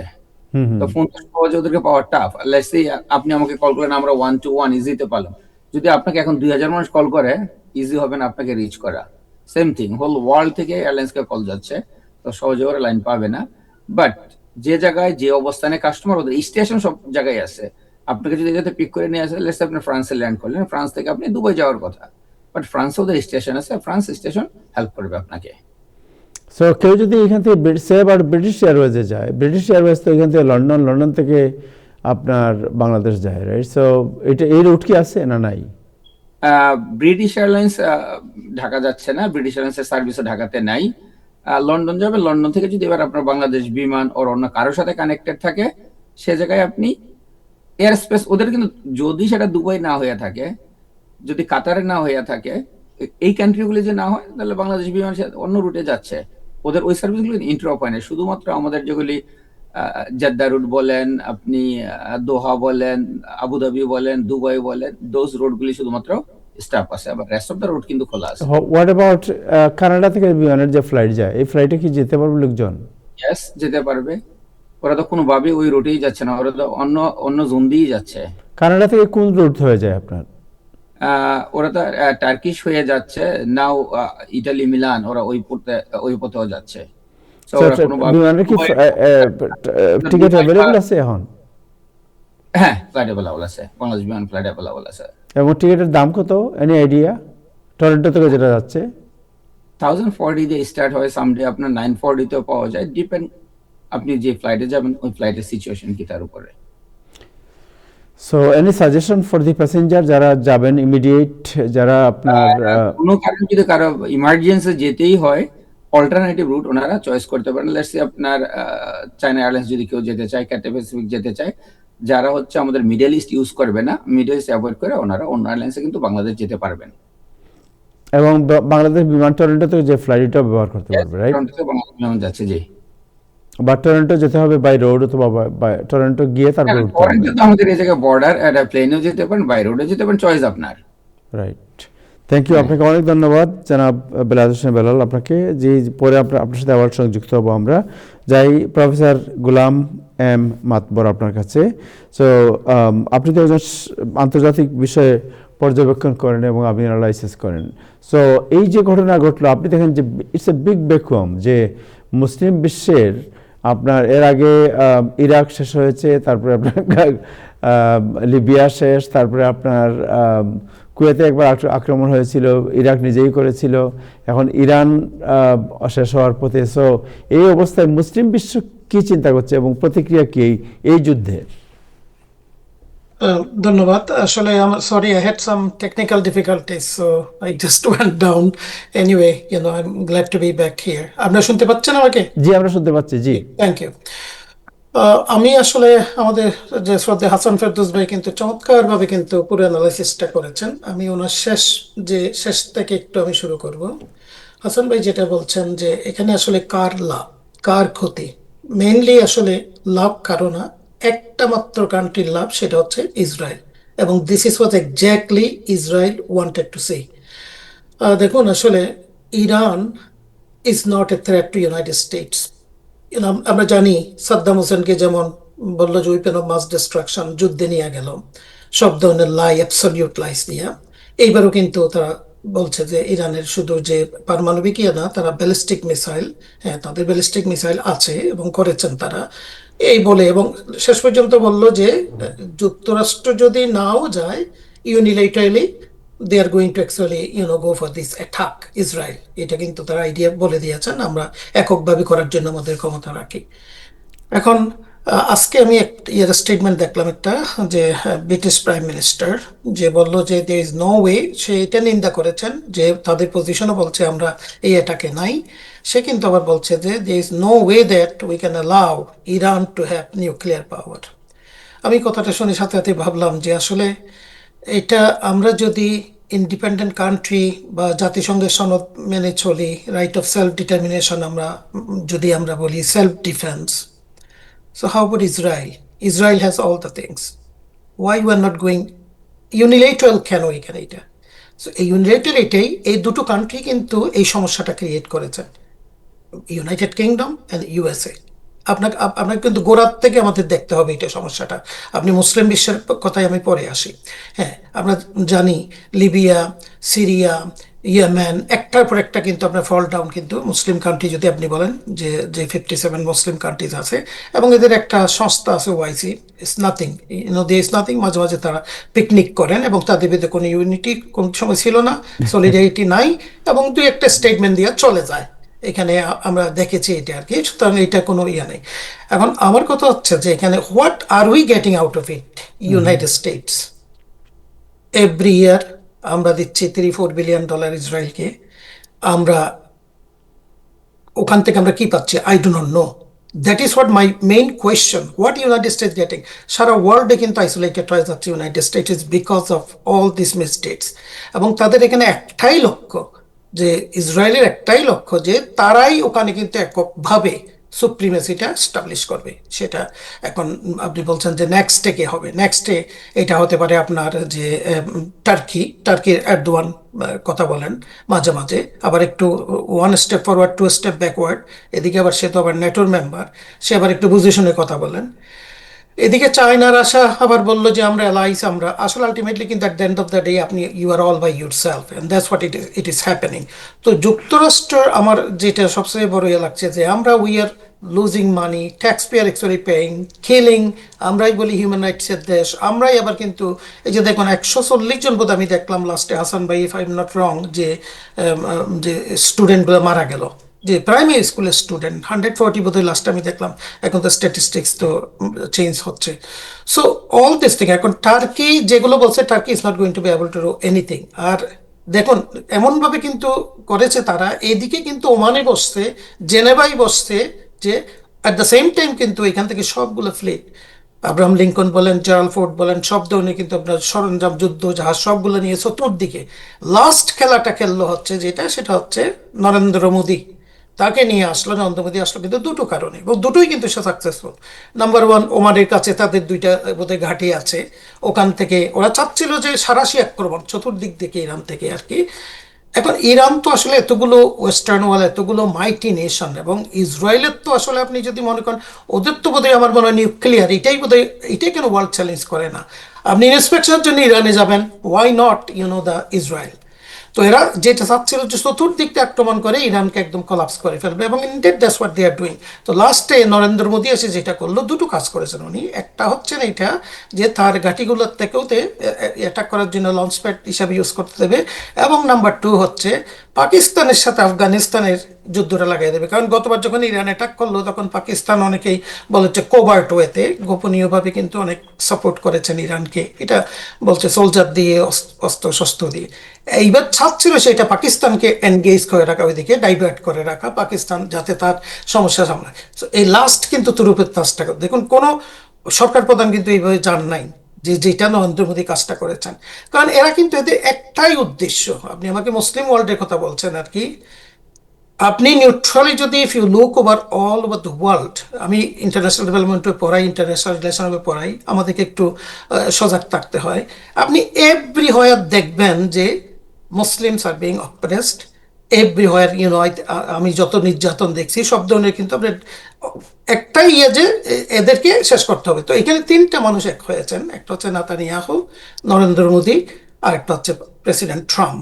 তো ফোন সহজে ওদেরকে পাওয়া টাফ। লেটস সে আপনি আমাকে কল করেন, আমরা 1-to-1 ইজিতে পেলাম। যদি আপনাকে এখন 2000 মানুষ কল করে, ইজি হবে না আপনাকে রিচ করা। সেম থিং, হোল ওয়ার্ল্ড থেকে এয়ারলাইন্সকে কল যাচ্ছে, তো সহজে ওরা লাইন পাবে না। বাট যে জায়গায় যে অবস্থানে কাস্টমার, ওদের স্টেশন সব জায়গায় আছে। আপনাকে যদি এটাতে পিক করে নিয়ে আসে, লেটস আপনি ফ্রান্সে ল্যান্ড করলেন, ফ্রান্স থেকে আপনি দুবাই যাওয়ার কথা, বাট ফ্রান্সে ওদের স্টেশন আছে, ফ্রান্স স্টেশন হেল্প করবে আপনাকে। সো কেউ যদি এখান থেকে ব্রিটিশ এয়ারওয়েজে যায়, ব্রিটিশ এয়ারওয়েজ তো এখান থেকে লন্ডন থেকে আপনার বাংলাদেশ যায়, রাইট? সো এই রুট কি আছে না নাই? ব্রিটিশ এয়ারলাইন্স ঢাকা যাচ্ছে না, ব্রিটিশ এয়ারলাইন্সের সার্ভিসও ঢাকাতে নাই। লন্ডন যাবে, লন্ডন থেকে যদি এবার আপনার বাংলাদেশ বিমান ওর অন্য কারোর সাথে কানেক্টেড থাকে, সে জায়গায় আপনি এয়ার স্পেস ওদের, কিন্তু যদি সেটা দুবাই না হয়ে থাকে, যদি কাতারে না হয়ে থাকে, এই কান্ট্রিগুলি যে না হয়, তাহলে বাংলাদেশ বিমান অন্য রুটে যাচ্ছে। ওদের ওই সার্ভিসগুলো ইন্টারঅপ হয় না। শুধুমাত্র আমাদের যেগুলি জেদ্দা রুট বলেন, আপনি দোহা বলেন, আবুধাবি বলেন, দুবাই বলেন, দোজ রোডগুলি শুধুমাত্র স্টাফ আছে, আবার রেস্ট অফ দ্য রুট কিন্তু খোলা আছে। হোয়াট অ্যাবাউট কানাডা থেকে বিমানের যে ফ্লাইট যায়, এই ফ্লাইটে কি যেতে পারবে লোকজন? ইয়েস, যেতে পারবে। ওরা তো কোনোভাবে ওই রুটেই যাচ্ছে না, ওরা তো অন্য জোন দিয়েই যাচ্ছে। কানাডা থেকে কোন রুট হয়ে যায় আপনার? ওরা তো টার্কিশ হয়ে যাচ্ছে, নাও ইটালি মিলান, ওরা ওই পথেও যাচ্ছে। বিমানের কি টিকিট অ্যাভেলেবল আছে এখন? হ্যাঁ, ফ্লাইট অ্যাভেলেবল আছে, বাংলাদেশ বিমান ফ্লাইট অ্যাভেলেবল আছে। এবং টিকিটের দাম কত, এনি আইডিয়া? টরন্টো থেকে যেটা যাচ্ছে 1040 দিয়ে স্টার্ট হয়, সামডে আপনার 940 তেও পাওয়া যায়। ডিপেন্ড আপনি যে ফ্লাইটে যাবেন ওই ফ্লাইটের সিচুয়েশন কি তার উপরে। So any suggestion for the passenger যারা যাবেন ইমিডিয়েট, যারা আপনার কোনো কারণে যদি কারো ইমার্জেন্সি যেতেই হয়, অল্টারনেটিভ রুট ওনারা চয়েস করতে পারেন। লেটস সে আপনার চায়না এয়ারলাইন্স যদি কেউ যেতে চায়, ক্যাথে প্যাসিফিক যেতে চায়, যারা হচ্ছে আমাদের মিডল ইস্ট ইউজ করবে না, মিডল ইস্ট অ্যাভয়েড করে ওনারা অন্য এয়ারলাইন্সে কিন্তু বাংলাদেশ যেতে পারবেন। এবং বাংলাদেশ বিমান টরন্টো থেকে যে ফ্লাইটটা ব্যবহার করতে পারবে, রাইট? টরন্টো থেকে বাংলাদেশ বিমান যাচ্ছে, জি। বা টরন্টো যেতে হবে বাই রোড, অথবা টরন্টো গিয়ে তারপর উঠতে হবে। টরন্টো তো আমাদের এই জায়গায় বর্ডার, একটা প্লেনেও যেতে পারেন, বাই রোডে যেতে পারেন, চয়েস আপনার। Right, thank you. আপনাকে অনেক ধন্যবাদ জনাব বেলায়েত হোসেন বেলাল, আপনাকে। যে পরে আপনার সাথে আবার সংযুক্ত হবো আমরা। যাই প্রফেসর গোলাম এম মাতবর আপনার কাছে। সো আপনি তো একজন আন্তর্জাতিক বিষয়ে পর্যবেক্ষণ করেন এবং আপনি অ্যানালাইসিস করেন। সো এই যে ঘটনা ঘটলো, আপনি দেখেন যে ইটস এ বিগ ভ্যাকুয়াম, যে মুসলিম বিশ্বের আপনার এর আগে ইরাক শেষ হয়েছে, তারপরে আপনার লিবিয়া শেষ, তারপরে আপনার কুয়েতে একবার আক্রমণ হয়েছিল, ইরাক নিজেই করেছিল, এখন ইরান শেষ হওয়ার পথে। সো এই অবস্থায় মুসলিম বিশ্ব কি চিন্তা করছে এবং প্রতিক্রিয়া কি এই যুদ্ধের? ধন্যবাদ। আসলে sorry, I had some technical difficulties, so I just went down. Anyway, I'm glad to be back here. আপনারা শুনতে পাচ্ছেন আমাকে? জি, আমরা শুনতে পাচ্ছি, জি। Thank you. আমি আসলে আমাদের যে শ্রদ্ধেয় হাসান ফেরদৌস ভাই কিন্তু চমৎকারভাবে কিন্তু পুরো অ্যানালাইসিসটা করেছেন। আমি ওনার শেষ থেকে একটু আমি শুরু করব। হাসান ভাই যেটা বলছেন যে এখানে আসলে কার লাভ কার ক্ষতি, মেইনলি আসলে লাভ কারো না, একটা মাত্র কান্ট্রির লাভ, সেটা হচ্ছে ইসরায়েল। এবং this is what exactly Israel wanted to see. দেখুন, আসলে Iran is not a threat to United States. আমরা জানি সাদ্দাম হোসেনকে যেমন বললো যে উইপেন অফ মাস ডিস্ট্রাকশন, যুদ্ধে নিয়ে গেল সব ধরনের লাই, অ্যাবসলিউট লাইস দিয়া। এইবারও কিন্তু তারা বলছে যে ইরানের শুধু যে পারমাণবিক না, তারা ব্যালিস্টিক মিসাইল, হ্যাঁ তাদের ব্যালিস্টিক মিসাইল আছে এবং করেছেন তারা, এই বলে। এবং শেষ পর্যন্ত বললো যে যুক্তরাষ্ট্র যদি নাও যায়, unilaterally they are going to actually go for this attack Israel. এটা কিন্তু তারা আইডিয়া বলে দিয়েছেন, আমরা এককভাবে করার জন্য আমাদের ক্ষমতা রাখি। এখন আজকে আমি একটা স্টেটমেন্ট দেখলাম একটা, যে ব্রিটিশ প্রাইম মিনিস্টার যে বলল যে দে ইজ নো ওয়ে, সে এটা নিন্দা করেছেন যে তাদের পজিশনও বলছে আমরা এই অ্যাটাকে নাই। সে কিন্তু আবার বলছে যে they is no way that we can allow Iran to have nuclear power. আমি কথাটা শুনে সাথে সাথে ভাবলাম যে আসলে এটা আমরা যদি ইন্ডিপেন্ডেন্ট কান্ট্রি বা জাতিসংঘের সনদ মেনে চলি, রাইট অফ সেলফ ডিটারমিনেশন যদি আমরা বলি, self defence, so how about Israel? Israel has all the things. Why we are not going unilateral? কেন এখানে এটা? So এই unilateral এটাই, এই দুটো কান্ট্রি কিন্তু এই সমস্যাটা ক্রিয়েট করেছে, ইউনাইটেড কিংডম অ্যান্ড ইউএসএ। আপনাকে কিন্তু গোড়ার থেকে আমাদের দেখতে হবে এটা সমস্যাটা। আপনি মুসলিম বিশ্বের কথায় আমি পরে আসি। হ্যাঁ, আমরা জানি লিবিয়া, সিরিয়া, ইয়েমেন, একটার পর একটা কিন্তু আপনার ফল ডাউন, কিন্তু মুসলিম কান্ট্রি যদি আপনি বলেন যে 57 মুসলিম কান্ট্রিজ আছে এবং এদের একটা সংস্থা আছে ওয়াইসি, it's nothing, they is nothing. মাঝে মাঝে তারা পিকনিক করেন এবং তাদের ভিতরে কোনো ইউনিটি কোন সময় ছিল না, সলিডারিটি নাই, এবং দুই একটা স্টেটমেন্ট দিয়ে চলে যায়। এখানে আমরা দেখেছি এটা আর কি, সুতরাং এটা কোনো ইয়ে নেই। এখন আমার কথা হচ্ছে যে এখানে what are we getting out of it? United states every year আমরা দিচ্ছি $3-4 বিলিয়ন ইসরায়েলকে। আমরা ওখান থেকে আমরা কি পাচ্ছি? I do not know. That is what my main question, what United States getting? সারা ওয়ার্ল্ডে কিন্তু আইসোলেটেড হয়ে যাচ্ছে United States is because of all this mistakes. এবং তাদের এখানে একটাই লক্ষ্য, যে ইসরায়েলের একটাই লক্ষ্য যে তারাই ওখানে কিন্তু এককভাবে সুপ্রিমেসিটা এস্টাবলিশ করবে। সেটা এখন আপনি বলছেন যে নেক্সটে কে হবে? নেক্সটে এটা হতে পারে আপনার যে টার্কির এরদোয়ান কথা বলেন মাঝে মাঝে, আবার একটু one step forward to step backward. এদিকে আবার সে তো আবার নেটোর মেম্বার, সে আবার একটু বুঝে শুনে কথা বলেন। এদিকে চায়নার আশা আবার বললো যে আমরা অ্যালাইস, আমরা আসলে আলটিমেটলি কিন্তু at the end of the day আপনি you are all by yourself, and that's what it is happening. তো যুক্তরাষ্ট্র আমার যেটা সবচেয়ে বড় ইয়ে লাগছে যে আমরা we are losing money, tax payer actually paying, killing. আমরাই বলি হিউম্যান রাইটসের দেশ, আমরাই আবার কিন্তু এই যে দেখুন 140 জন বোধ আমি দেখলাম লাস্টে, হাসান ভাই if I am not wrong, যে স্টুডেন্টগুলো মারা গেল, যে প্রাইমারি স্কুলের স্টুডেন্ট 140 বোধহয় লাস্ট আমি দেখলাম। এখন তো স্ট্যাটিস্টিক্স তো চেঞ্জ হচ্ছে। সো অল দিস থিং, এখন টার্কি যেগুলো বলছে Turkey is not going to be able to do anything. আর দেখুন এমনভাবে কিন্তু করেছে তারা, এদিকে কিন্তু ওমানে বসছে, জেনেভাই বসছে, যে অ্যাট দ্য সেম টাইম কিন্তু এখান থেকে সবগুলো ফ্লিট, আব্রাহাম লিঙ্কন বলেন, জারাল ফোর্ড বলেন, সব ধরনের কিন্তু আপনার সরঞ্জাম, যুদ্ধ জাহাজ সবগুলো নিয়ে চতুর্দিকে লাস্ট খেলাটা খেললো হচ্ছে যেটা, সেটা হচ্ছে নরেন্দ্র মোদী। তাকে নিয়ে আসলো, নরেন্দ্র মোদী আসলো কিন্তু দুটো কারণে, এবং দুটোই কিন্তু সে সাকসেসফুল। নাম্বার ওয়ান, ওমানের কাছে তাদের দুইটা বোধহয় ঘাঁটি আছে, ওখান থেকে ওরা চাচ্ছিল যে সারাশি আক্রমণ চতুর্দিক থেকে ইরান থেকে আর কি। এখন ইরান তো আসলে এতগুলো ওয়েস্টার্ন ওয়াল, এতগুলো মাইটি নেশন, এবং ইসরায়েলের তো আসলে আপনি যদি মনে করেন ওদের তো বোধহয় আমার মনে হয় নিউক্লিয়ার, এটাই বোধহয়, এটাই কেন ওয়ার্ল্ড চ্যালেঞ্জ করে না? আপনি ইন্সপেকশনের জন্য ইরানে যাবেন, ওয়াই নট দ্য ইসরায়েল? তো এরা যেটা চাচ্ছিল যে চতুর্দিকটা আক্রমণ করে ইরানকে একদম কলাপস করে ফেলবে, এবং indeed that's what they are doing. তো লাস্টে নরেন্দ্র মোদী এসে যেটা করলো, দুটো কাজ করেছেন উনি। একটা হচ্ছে না এটা যে তার ঘাঁটিগুলোর থেকেও অ্যাটাক করার জন্য লঞ্চ প্যাড হিসাবে ইউজ করতে দেবে, এবং নাম্বার টু হচ্ছে পাকিস্তানের সাথে আফগানিস্তানের যুদ্ধটা লাগাই দেবে। কারণ গতবার যখন ইরান অ্যাটাক করলো তখন পাকিস্তান অনেকেই বলে যে কোভার্ট ওয়েতে, গোপনীয়ভাবে কিন্তু অনেক সাপোর্ট করেছেন ইরানকে, এটা বলছে সোলজার দিয়ে, অস্ত্র শস্ত্র দিয়ে। এইবার চাচ্ছিল সেটা পাকিস্তানকে এনগেজ করে রাখা, ওইদিকে ডাইভার্ট করে রাখা পাকিস্তান, যাতে তার সমস্যা সামলায়। তো এই লাস্ট কিন্তু তুরুপের তাসটা, দেখুন কোনো সরকার প্রধান কিন্তু এইভাবে জান নাই যে যেটা নরেন্দ্র মোদী কাজটা করেছেন। কারণ এরা কিন্তু এদের একটাই উদ্দেশ্য, আপনি আমাকে মুসলিম ওয়ার্ল্ডের কথা বলছেন আর কি, আপনি নিউট্রালি যদি if you look over all over the world, আমি ইন্টারন্যাশনাল ডেভেলপমেন্টে পড়াই, ইন্টারন্যাশনাল রিলেশনে পড়াই, আমাদেরকে একটু সজাগ থাকতে হয়। আপনি এভরিহোয়ার দেখবেন যে Muslims are being oppressed everywhere, আমি যত নির্যাতন দেখছি সব ধরনের, কিন্তু আপনার একটাই যে এদেরকে শেষ করতে হবে। তো এখানে তিনটা মানুষ এক হয়েছেন, একটা হচ্ছে নেতানিয়াহু, নরেন্দ্র মোদী, আর একটা হচ্ছে প্রেসিডেন্ট ট্রাম্প।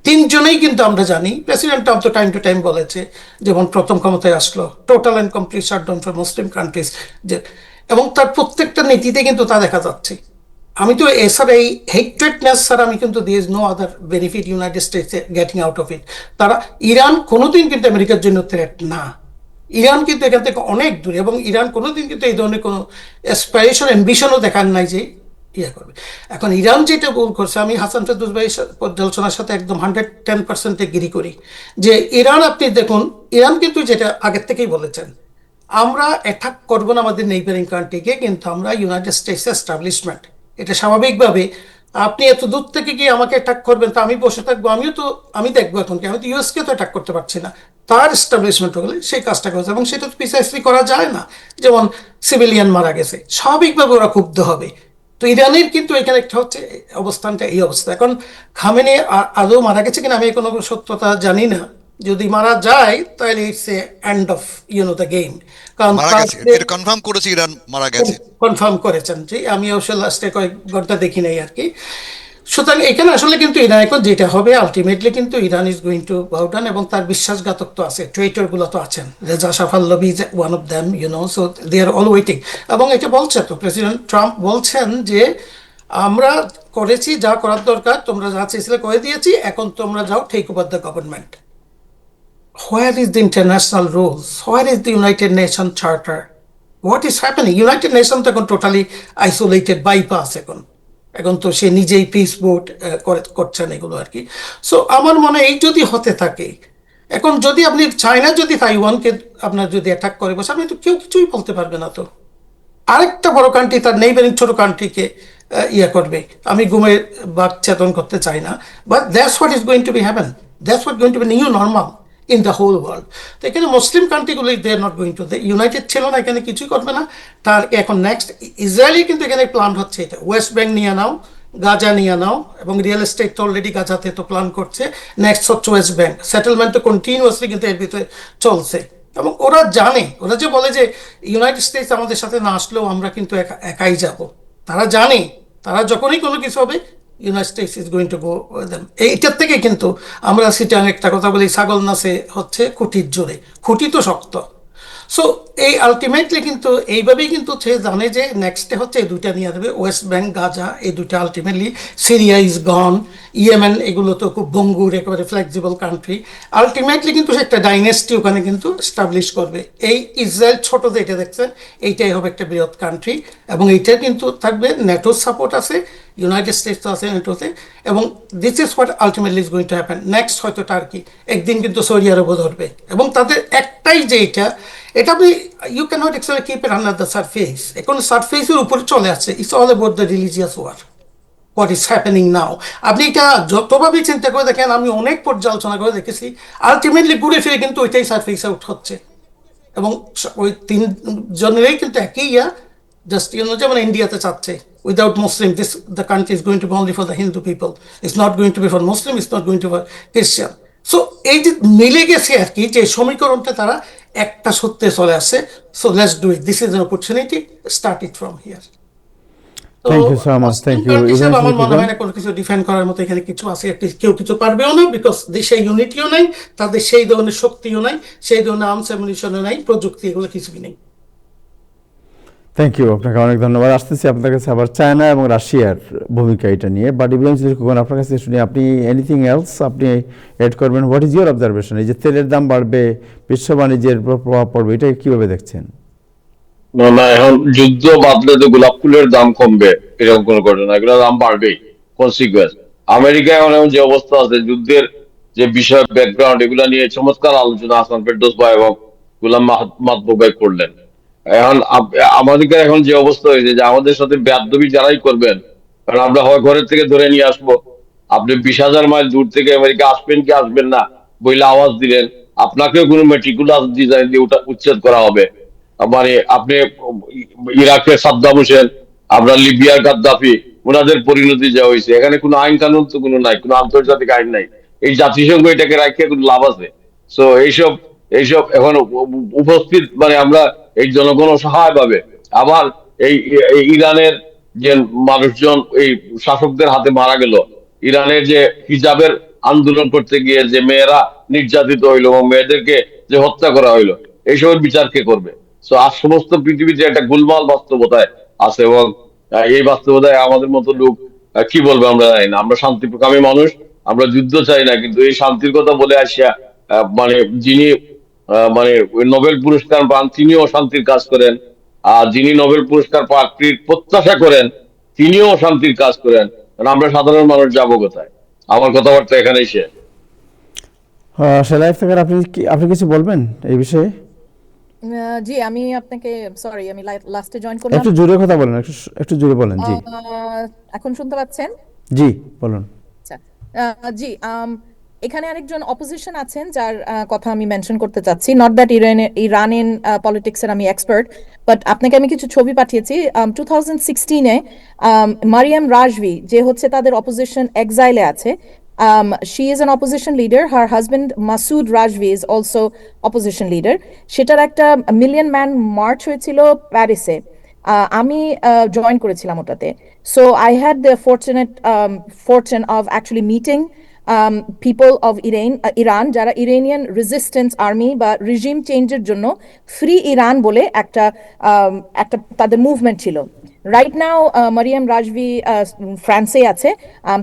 তিনজনেই কিন্তু আমরা জানি, প্রেসিডেন্ট ট্রাম্প তো টাইম টু টাইম বলেছে, যেমন প্রথম ক্ষমতায় আসলো total and complete shutdown for Muslim countries, যে এবং তার প্রত্যেকটা নীতিতে কিন্তু তা দেখা যাচ্ছে। আমি তো এছাড়া এই হেট্রেডনেস ছাড়া আমি কিন্তু this no other benefit United States getting out of it. তারা, ইরান কোনোদিন কিন্তু আমেরিকার জন্য থ্রেট না, ইরান কিন্তু এখান থেকে অনেক দূরে, এবং ইরান কোনোদিন কিন্তু এই ধরনের কোনো অ্যাসপাইরেশন অ্যাম্বিশনও দেখান নাই যে ইয়ে করবে। এখন ইরান যেটা ভুল করছে, আমি হাসান ফেরদৌস ভাই পর্যালোচনার সাথে একদম 110% এগ্রি করি, যে ইরান, আপনি দেখুন ইরান কিন্তু যেটা আগের থেকেই বলেছেন, আমরা অ্যাটাক করবো না আমাদের নেইবারিং কান্ট্রিকে, কিন্তু আমরা ইউনাইটেড স্টেটস এস্টাবলিশমেন্ট, এটা স্বাভাবিকভাবে আপনি এত দূর থেকে গিয়ে আমাকে অ্যাটাক করবেন, তো আমি বসে থাকবো? আমি দেখবো এখন কি, আমি তো ইউএসকে তো অ্যাটাক করতে পারছি না, তার এস্টাবলিশমেন্ট হলে সেই কাজটা করেছে, এবং সেটা তো প্রিসাইসলি করা যায় না। যেমন সিভিলিয়ান মারা গেছে, স্বাভাবিকভাবে ওরা ক্ষুব্ধ হবে। তো ইরানের কিন্তু এখানে একটা হচ্ছে অবস্থানটা এই অবস্থা। এখন খামেনি আদৌ মারা গেছে কিনা আমি কোনো সত্যতা জানি না, যদি মারা যায় তাহলে it's a and of the game. কারণ মারা গেছে, এটা কনফার্ম করেছে, ইরান মারা গেছে, কনফার্ম করেছেন, যে আমি অবশ্য লাস্টে কয়েক ঘন্টা দেখি নাই আর কি। সুতরাং এখানে আসলে কিন্তু ইরান এখন যেটা হবে আলটিমেটলি, কিন্তু Iran is going to bow down, এবং তার বিশ্বাসঘাতক তো আছে, টুইটার গুলো তো আছেন, Reza Pahlavi is one of them, so they are all waiting. এবং এটা বলছে তো প্রেসিডেন্ট ট্রাম্প বলছেন যে আমরা করেছি যা করার দরকার, তোমরা যা চেয়েছিলে করে দিয়েছি, এখন তোমরা যাও take over the government. Where is the international rules? Where is the United Nations Charter? What is happening? United Nations এখন টোটালি আইসোলেটেড, বাইপাস এখন তো সে নিজেই পিস বোর্ড করছেন এগুলো আর কি। সো আমার মনে হয় এই যদি হতে থাকে, এখন যদি আপনি চায়না যদি তাইওয়ানকে আপনার যদি অ্যাটাক করে বসে, আপনি তো কেউ কিছুই বলতে পারবে না। তো আরেকটা বড় কান্ট্রি তার নেইবারিং ছোট কান্ট্রিকে ইয়ে করবে, আমি ঘুমে বাক চেতন করতে চাই না, but that's what is going to be happen, that's what going to be new normal in the whole world. তো এখানে মুসলিম কান্ট্রিগুলো they are not going to, united ছিল না, এখানে কিছুই করবে না। তার এখন নেক্সট ইসরায়েলি কিন্তু এখানে প্ল্যান হচ্ছে, এটা ওয়েস্ট ব্যাংক নিয়ে নাও, গাজা নিয়ে নাও, এবং রিয়েল এস্টেট তো অলরেডি গাজাতে তো প্ল্যান করছে, নেক্সট হচ্ছে ওয়েস্ট ব্যাংক। সেটেলমেন্ট তো কন্টিনিউয়াসলি কিন্তু এর ভিতরে চলছে, এবং ওরা জানে, ওরা যে বলে যে ইউনাইটেড স্টেটস আমাদের সাথে না আসলেও আমরা কিন্তু একাই যাব, তারা জানে, তারা যখনই কোনো কিছু হবে United States is going to go them. এইটার থেকে কিন্তু আমরা সিটাং একটা কথা বলি, ছাগল নাচে হচ্ছে খুঁটির জোরে, খুঁটি তো শক্ত। সো এই আলটিমেটলি কিন্তু এইভাবেই কিন্তু সে জানে যে নেক্সটে হচ্ছে এই দুইটা নিয়ে দেবে, ওয়েস্ট ব্যাংক, গাজা, এই দুইটা ultimately, Syria is gone, Yemen, এগুলো তো খুব বঙ্গুর একেবারে ফ্লেক্সিবল কান্ট্রি। আলটিমেটলি কিন্তু সে একটা ডাইনেস্টি ওখানে কিন্তু স্টাবলিশ করবে। এই ইসরায়েল ছোট যেটা দেখছেন, এইটাই হবে একটা বৃহৎ কান্ট্রি, এবং এইটার কিন্তু থাকবে নেটোর সাপোর্ট আছে, ইউনাইটেড স্টেটস আছে নেটোতে, এবং this is what ultimately is going to happen. Next হয়তো টার্কি, একদিন কিন্তু সৌদি আরবও ধরবে, এবং তাদের একটাই যে এটা আপনি you can not expect keep it under the surface. এখন সারফেসের উপরে চলে আসছে, it's all about the religious war, what is happening now. আপনি এটা যতভাবেই চিন্তা করে দেখেন, আমি অনেক পর্যালোচনা করে দেখেছি, আলটিমেটলি ঘুরে ফিরে কিন্তু ওইটাই সারফেস আউট হচ্ছে, এবং ওই তিনজনেরই কিন্তু একই জাস্ট যেমন ইন্ডিয়াতে চাচ্ছে without Muslim this the country is going to be only for the Hindu people, it's not going to be for Muslim, it's not going to for Christian. So এই যে মিলে গেছে আর কি, যে সমীকরণটা তারা একটা সত্যে চলে আসছে। So let's do it, this is an opportunity, start it from here. তো thank you so much, thank you হিসাবে আমার মনে হয় না কোনো কিছু ডিফাইন করার মতো এখানে কিছু আছে, কেউ কিছু পারবেও না, বিকজ সেই ইউনিটিও নাই, তাদের সেই ধরনের শক্তিও নাই, সেই ধরনের আর্মস অ্যামিউনিশনও নাই, প্রযুক্তি, এগুলো কিছুই নেই। থ্যাংক ইউ, আপনাকে অনেক ধন্যবাদ। আসতেছি আপনার কাছে আবার চায়না এবং রাশিয়ার ভূমিকা এটা নিয়ে, বাট ইব্রাহিম চৌধুরী খোকন আপনার কাছে শুনি, আপনি এনিথিং এলস আপনি এড করবেন? What is your observation? এই যে তেলের দাম বাড়বে, বিশ্ব বাণিজ্যের উপর প্রভাব পড়বে, এটা কিভাবে দেখছেন? না না, এখন যুদ্ধ বাদলে তো গোলাপ ফুলের দাম কমবে এরকম কোনো ঘটনা, এগুলোর দাম বাড়বেই, কনসিকুয়েন্স। আমেরিকা এখন যে অবস্থা আছে, যুদ্ধের যে বিষয় ব্যাকগ্রাউন্ড, এগুলা নিয়ে চমৎকার আলোচনা হাসান ফেরদৌস ভাই এবং গোলাম মাহমুদ ভাই করলেন। এখন আমাদের এখন যে অবস্থা হয়েছে, যে আমাদের সাথে বেয়াদবি যারাই করবেন, কারণ আমরা হয় ঘরের থেকে ধরে নিয়ে আসবো, আপনি 20,000 মাইল দূর থেকে আমেরিকা আসবেন কি আসবেন না বইলে আওয়াজ দিলেন, আপনাকেও কোনো মেটিকুলাস ডিজাইন দিয়ে উচ্ছেদ করা হবে। মানে আপনি ইরাকের সাদ্দাম হোসেন, আমরা লিবিয়ার গাদ্দাফি, ওনাদের পরিণতি যা হয়েছে, এখানে কোনো আইন কানুন তো কোনো নাই, কোনো আন্তর্জাতিক আইন নাই। এই জাতিসংঘ এটাকে রাখিয়ে কোনো লাভ আছে? সো এইসব এইসব এখন উপস্থিত, মানে আমরা এই জনগণ অসহায় ভাবে, আবার এই এই ইরানের যে মানুষজন এই শাসকদের হাতে মারা গেল, ইরানের যে হিজাবের আন্দোলন করতে গিয়ে যে মেয়েরা নির্যাতিত হইলো এবং মেয়েদেরকে যে হত্যা করা হইলো, এইসবের বিচার কে করবে? সো আজ সমস্ত পৃথিবীতে একটা গোলমাল বাস্তবতায় আছে, এবং এই বাস্তবতায় আমাদের মতো লোক কি বলবো আমরা জানি না। আমরা শান্তিপ্রকামী মানুষ, আমরা যুদ্ধ চাই না, কিন্তু এই শান্তির কথা বলে আসিয়া মানে যিনি মানে নোবেল পুরস্কার পান তিনিও শান্তির কাজ করেন, আর যিনি নোবেল পুরস্কার প্রাপ্তির প্রত্যাশা করেন তিনিও শান্তির কাজ করেন। কারণ আমরা সাধারণ মানুষ যাবো কোথায়? আমার কথাবার্তা এখানেই শেষ। সেলাইফ থেকে আপনি কিছু বলবেন এই বিষয়ে? জি, আমি আপনাকে সরি, আমি লাস্টে জয়েন করলাম। একটু জোরে কথা বলেন, একটু জোরে বলেন। জি এখন শুনতে পাচ্ছেন? জি বলুন। আচ্ছা, জি, এখানে আরেকজন অপোজিশন আছেন যার কথা আমি মেনশন করতে চাচ্ছি। নট দ্যাট ইরানিয়ান পলিটিক্সের আমি এক্সপার্ট, বাট আপনাকে আমি কিছু ছবি পাঠিয়েছি। 2016-এ মারিয়াম রাজভি, যে হচ্ছে তাদের অপোজিশন এক্সাইলে আছে, she is an opposition leader. Her husband Masood Rajvi is also opposition leader. সেটার একটা মিলিয়ন ম্যান মার্চ হয়েছিল প্যারিসে, আমি জয়েন করেছিলাম ওটাতে। So I had the fortune of actually meeting people of Iran, যারা ইরানিয়ান রেজিস্ট্যান্স আর্মি বা regime চেঞ্জের জন্য ফ্রি ইরান বলে একটা তাদের মুভমেন্ট ছিল। রাইট নাও মারিয়াম রাজভি ফ্রান্সে আছে,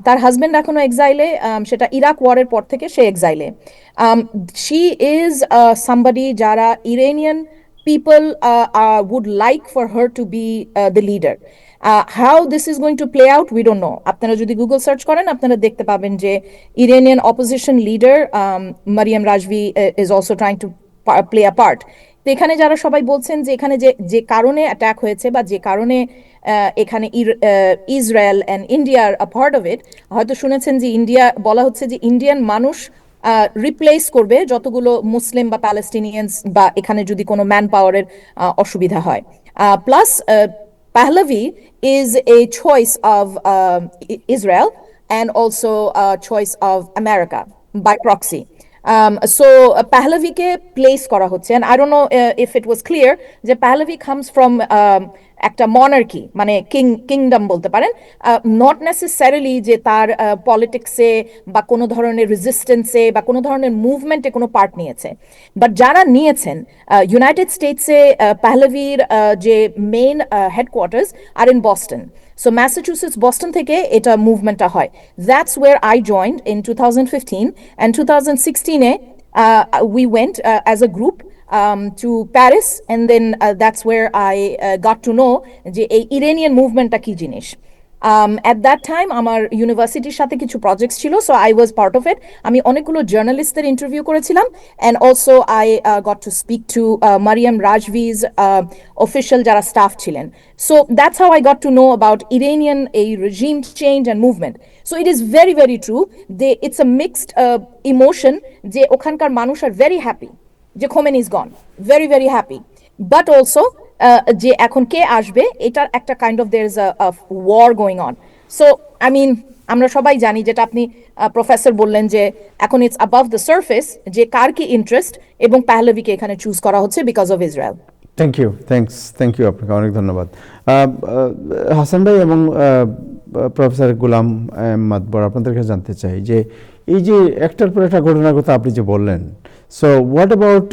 তার হাজবেন্ড এখনো এক্সাইলে, সেটা ইরাক ওয়ারের পর থেকে সে এক্সাইলে। শি ইজ সামবডি যারা Iranian people would like for her to be the leader. How this is going to play out, we don't know. আপনারা যদি গুগল সার্চ করেন আপনারা দেখতে পাবেন যে Iranian opposition leader Maryam Rajavi is also trying to play a part. তো এখানে যারা সবাই বলছেন যে এখানে যে কারণে অ্যাটাক হয়েছে বা যে কারণে এখানে Israel and India are a part of it, হয়তো শুনেছেন যে ইন্ডিয়া বলা হচ্ছে যে ইন্ডিয়ান মানুষ রিপ্লেস করবে যতগুলো মুসলিম বা প্যালেস্টিনিয়ানস বা এখানে যদি কোনো ম্যান পাওয়ারের অসুবিধা হয়। Plus Pahlavi is a choice of Israel and also a choice of America by proxy. So Pahlavi ke place kora hocche, and I don't know if it was clear যে Pahlavi comes from একটা monarchy, মানে kingdom বলতে পারেন, not necessarily যে তার পলিটিক্সে বা কোনো ধরনের রেজিস্ট্যান্সে বা কোনো ধরনের মুভমেন্টে কোনো পার্ট নিয়েছে। বাট যারা নিয়েছেন, ইউনাইটেড স্টেটসে পাহলাভির যে main headquarters are in Boston. So Massachusetts Boston থেকে এটা মুভমেন্টটা হয়। That's where I joined in 2015, and 2016-এ we went as a group to Paris, and then that's where I got to know যে এই ইরানিয়ান মুভমেন্টটা কি জিনিস। At that time আমার ইউনিভার্সিটির সাথে কিছু প্রজেক্টস ছিল, so I was part of it. আমি অনেকগুলো জার্নালিস্টদের ইন্টারভিউ করেছিলাম, and also I got to speak to Maryam Rajavi's official যারা স্টাফ ছিলেন। So that's how I got to know about Iranian এই regime change and movement. So it is very very true, it's a mixed emotion, যে ওখানকার মানুষ আর very happy যে Khomeini is gone, very very happy, but also যে এখন কে আসবে, এটার একটা kind of there is a war going on. So I mean আমরা সবাই জানি, যেটা আপনি প্রফেসর বললেন, যে এখন ইটস অ্যাবাভ দ্য সারফেস যে কার কি ইন্টারেস্ট, এবং পাহলভিকে এখানে চুজ করা হচ্ছে because of Israel. Thank you আপনাকে অনেক ধন্যবাদ। হাসান ভাই এবং প্রফেসর গোলাম মাতবর, আপনাদের কাছে জানতে চাই যে এই যে একটার পর একটা ঘটনার কথা আপনি যে বললেন, সো হোয়াট অ্যাবাউট,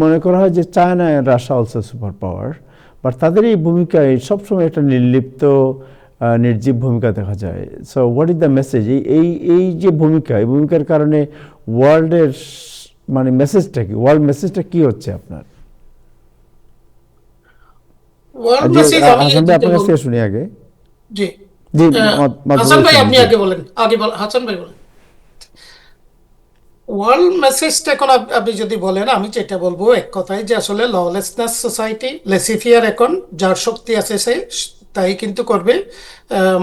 মনে করা হয় যে China and Russia also super power, but তাদের এই ভূমিকায় সবসময় একটা নির্লিপ্ত নির্জীব ভূমিকা দেখা যায়। So what is the message, এই যে ভূমিকা, এই ভূমিকার কারণে ওয়ার্ল্ডের মানে মেসেজটা কি, ওয়ার্ল্ড মেসেজটা কি হচ্ছে আপনার? ওয়ার্ল্ড জি, মেসেজ আমি হাসান ভাই যেটা আপনার কাছ বলবো, থেকে শুনি আগে। জি জি, হাসান ভাই আপনি আগে বলেন, হাসান ভাই বলেন। ওয়ার্ল্ড মেসেজটা এখন আপনি যদি বলেন, আমি যেটা বলবো এক কথায়, যে আসলে ললেসনেস সোসাইটি, লেসিফিয়ার, এখন যার শক্তি আছে সে তাই কিন্তু করবে,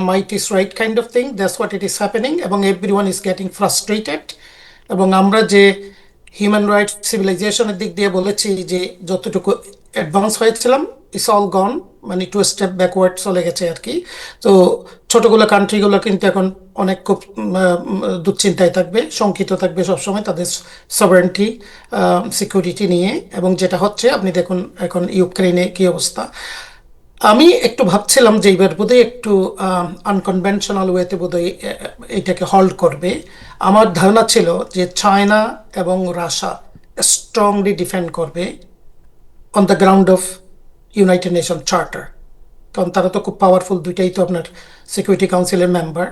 might is right kind of thing, that's what it is happening, এবং এভরিওয়ান ইজ গেটিং ফ্রাস্ট্রেটেড। এবং আমরা যে হিউম্যান রাইটস সিভিলাইজেশনের দিক দিয়ে বলেছি যে যতটুকু অ্যাডভান্স হয়েছিলাম, ইটস অল গন, মানে 2 স্টেপ ব্যাকওয়ার্ড চলে গেছে আর কি। তো ছোটগুলো কান্ট্রিগুলো কিন্তু এখন অনেক খুব দুশ্চিন্তায় থাকবে, শঙ্কিত থাকবে সবসময় তাদের সভারেন্টি, সিকিউরিটি নিয়ে। এবং যেটা হচ্ছে আপনি দেখুন এখন ইউক্রেনে কি অবস্থা। আমি একটু ভাবছিলাম যে এইবার বোধহয় একটু আনকনভেনশনাল ওয়েতে বোধহয় এটাকে হল্ড করবে। আমার ধারণা ছিল যে চায়না এবং রাশিয়া স্ট্রংলি ডিফেন্ড করবে on the ground of United nation charter, কারণ তারা তো খুব পাওয়ারফুল, দুইটাই তো আপনার সিকিউরিটি কাউন্সিলের মেম্বার।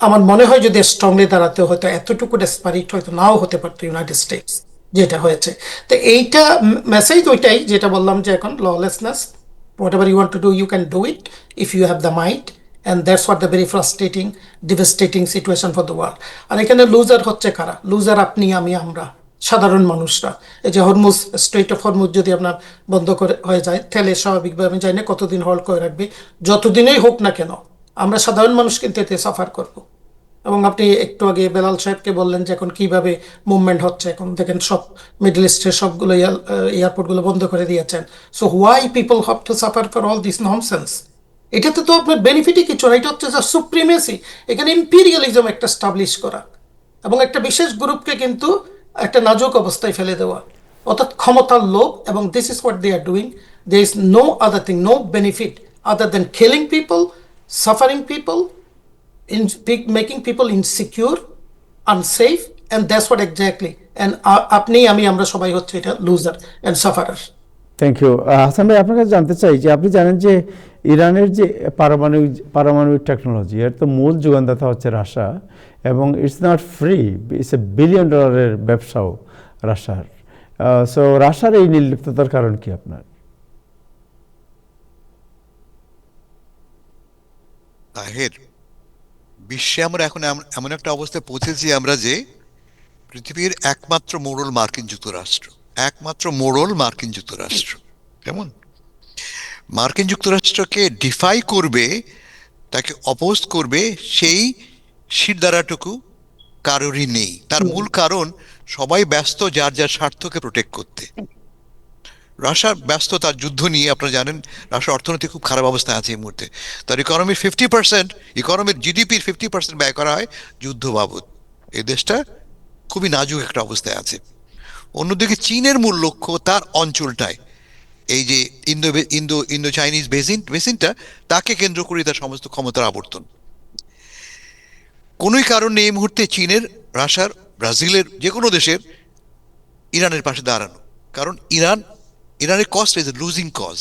আমার মনে হয় যদি স্ট্রংলি দাঁড়াতে হয়তো এতটুকু ডেসপারেট হয়তো নাও হতে পারতো ইউনাইটেড স্টেটস, যেটা হয়েছে। তো এইটা মেসেজ ওইটাই যেটা বললাম, যে এখন lawlessness, whatever you want to do, you can do it if you have the might, and that's what the very frustrating, devastating situation for the world. আর এখানে লুজার হচ্ছে কারা? লুজার আপনি, আমি, আমরা সাধারণ মানুষরা। এই যে হরমুজ, স্ট্রেট অফ হরমুজ যদি আপনার বন্ধ করে হয়ে যায়, তাহলে স্বাভাবিকভাবে আমি জানি না কতদিন হোল্ড করে রাখবে, যতদিনই হোক না কেন আমরা সাধারণ মানুষ কিন্তু এতে সাফার করব। এবং আপনি একটু আগে বেলাল সাহেবকে বললেন যে এখন কিভাবে মুভমেন্ট হচ্ছে, এখন দেখেন সব মিডল ইস্টের সবগুলো এয়ারপোর্টগুলো বন্ধ করে দিয়েছেন। So why people have to suffer for all this nonsense? এটাতে তো আপনার বেনিফিটই কিছু না, এটা হচ্ছে সুপ্রিমেসি, এখানে ইম্পিরিয়ালিজম একটা স্টাবলিশ করা এবং একটা বিশেষ গ্রুপকে কিন্তু একটা নাজুক অবস্থায় ফেলে দেওয়া, অর্থাৎ ক্ষমতার লোভ। এবং this is what they are doing. They is no other thing, no benefit other than killing people, suffering people, in making people insecure, unsafe, and that's what exactly. And আপনি, আমি, আমরা সবাই হচ্ছে এটা loser and sufferer. Thank you. Hasan ভাই আপনার কাছে জানতে চাই যে আপনি জানেন যে ইরানের যে পারমাণবিক টেকনোলজি, এর তো মূল যোগানদাতা হচ্ছে রাশিয়া, এবং it's not free, it's $1 billion ব্যবসাও রাশিয়ার। সো রাশিয়ার এই নির্লিপ্ততার কারণ কি আপনার? তাহের, বিশ্বে আমরা এখন এমন একটা অবস্থায় পৌঁছেছি আমরা যে পৃথিবীর একমাত্র মোড়ল মার্কিন যুক্তরাষ্ট্র, একমাত্র মোড়ল মার্কিন যুক্তরাষ্ট্র। কেমন মার্কিন যুক্তরাষ্ট্রকে ডিফাই করবে, তাকে অপোজ করবে, সেই শিরদাঁড়াটুকু কারোরই নেই। তার মূল কারণ সবাই ব্যস্ত যার যার স্বার্থকে প্রোটেক্ট করতে। রাশিয়া ব্যস্ত তার যুদ্ধ নিয়ে, আপনারা জানেন রাশিয়ার অর্থনীতি খুব খারাপ অবস্থায় আছে এই মুহূর্তে। তার ইকোনমির 50%, ইকোনমির জিডিপির 50% ব্যয় করা হয় যুদ্ধ বাবদ। এই দেশটা খুবই নাজুক একটা অবস্থায় আছে। অন্যদিকে চীনের মূল লক্ষ্য তার অঞ্চলটায়, এই যে ইন্দো চাইনিজ বেসিনটা, তাকে কেন্দ্র করে তার সমস্ত ক্ষমতার আবর্তন। কোনোই কারণ নেই এই মুহূর্তে চীনের, রাশিয়ার, ব্রাজিলের, যে কোনো দেশের ইরানের পাশে দাঁড়ানো, কারণ ইরানের cost is a losing cause.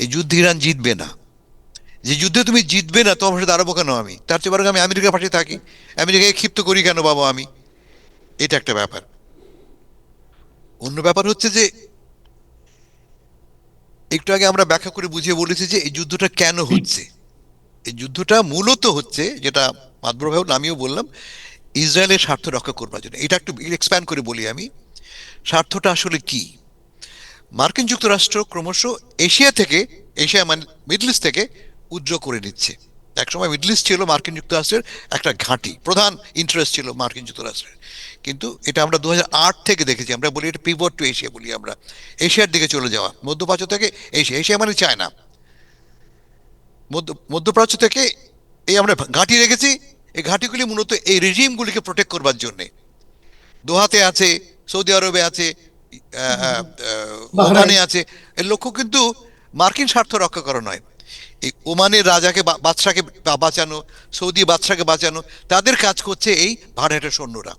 এই যুদ্ধে ইরান জিতবে না। যে যুদ্ধে তুমি জিতবে না, তোমার পাশে দাঁড়াবো কেন আমি? তার চেয়ে বরং আমি আমেরিকার পাশে থাকি, আমেরিকাকে ক্ষিপ্ত করি কেন বাবা আমি? এটা একটা ব্যাপার। অন্য ব্যাপার হচ্ছে যে একটু আগে আমরা ব্যাখ্যা করে বুঝিয়ে বলেছি যে এই যুদ্ধটা কেন হচ্ছে। এই যুদ্ধটা মূলত হচ্ছে, যেটা মাদবর ভাই আমিও বললাম, ইসরায়েলের স্বার্থ রক্ষা করবার জন্য। এটা একটু এক্সপ্যান্ড করে বলি আমি, স্বার্থটা আসলে কি। মার্কিন যুক্তরাষ্ট্র ক্রমশ এশিয়া মানে মিডল ইস্ট থেকে উইথড্র করে নিচ্ছে। একসময় মিডল ইস্ট ছিল মার্কিন যুক্তরাষ্ট্রের একটা ঘাঁটি, প্রধান ইন্টারেস্ট ছিল মার্কিন যুক্তরাষ্ট্রের। কিন্তু এটা আমরা 2008 থেকে দেখেছি, আমরা বলি এটা পিভট টু এশিয়া বলি আমরা, এশিয়ার দিকে চলে যাওয়া, মধ্যপ্রাচ্য থেকে এশিয়া, এশিয়া মানে চায়না, মধ্যপ্রাচ্য থেকে এই আমরা ঘাঁটি রেখেছি। এই ঘাঁটিগুলি মূলত এই রেজিমগুলিকে প্রোটেক্ট করবার জন্যে। দোহাতে আছে, সৌদি আরবে আছে, ওমানে আছে। এর লক্ষ্য কিন্তু মার্কিন স্বার্থ রক্ষা করা নয়, এই ওমানের রাজাকে বাদশাকে বাঁচানো, সৌদি বাদশাকে বাঁচানো, তাদের কাজ করছে এই ভাড়াটে সৈন্যরা।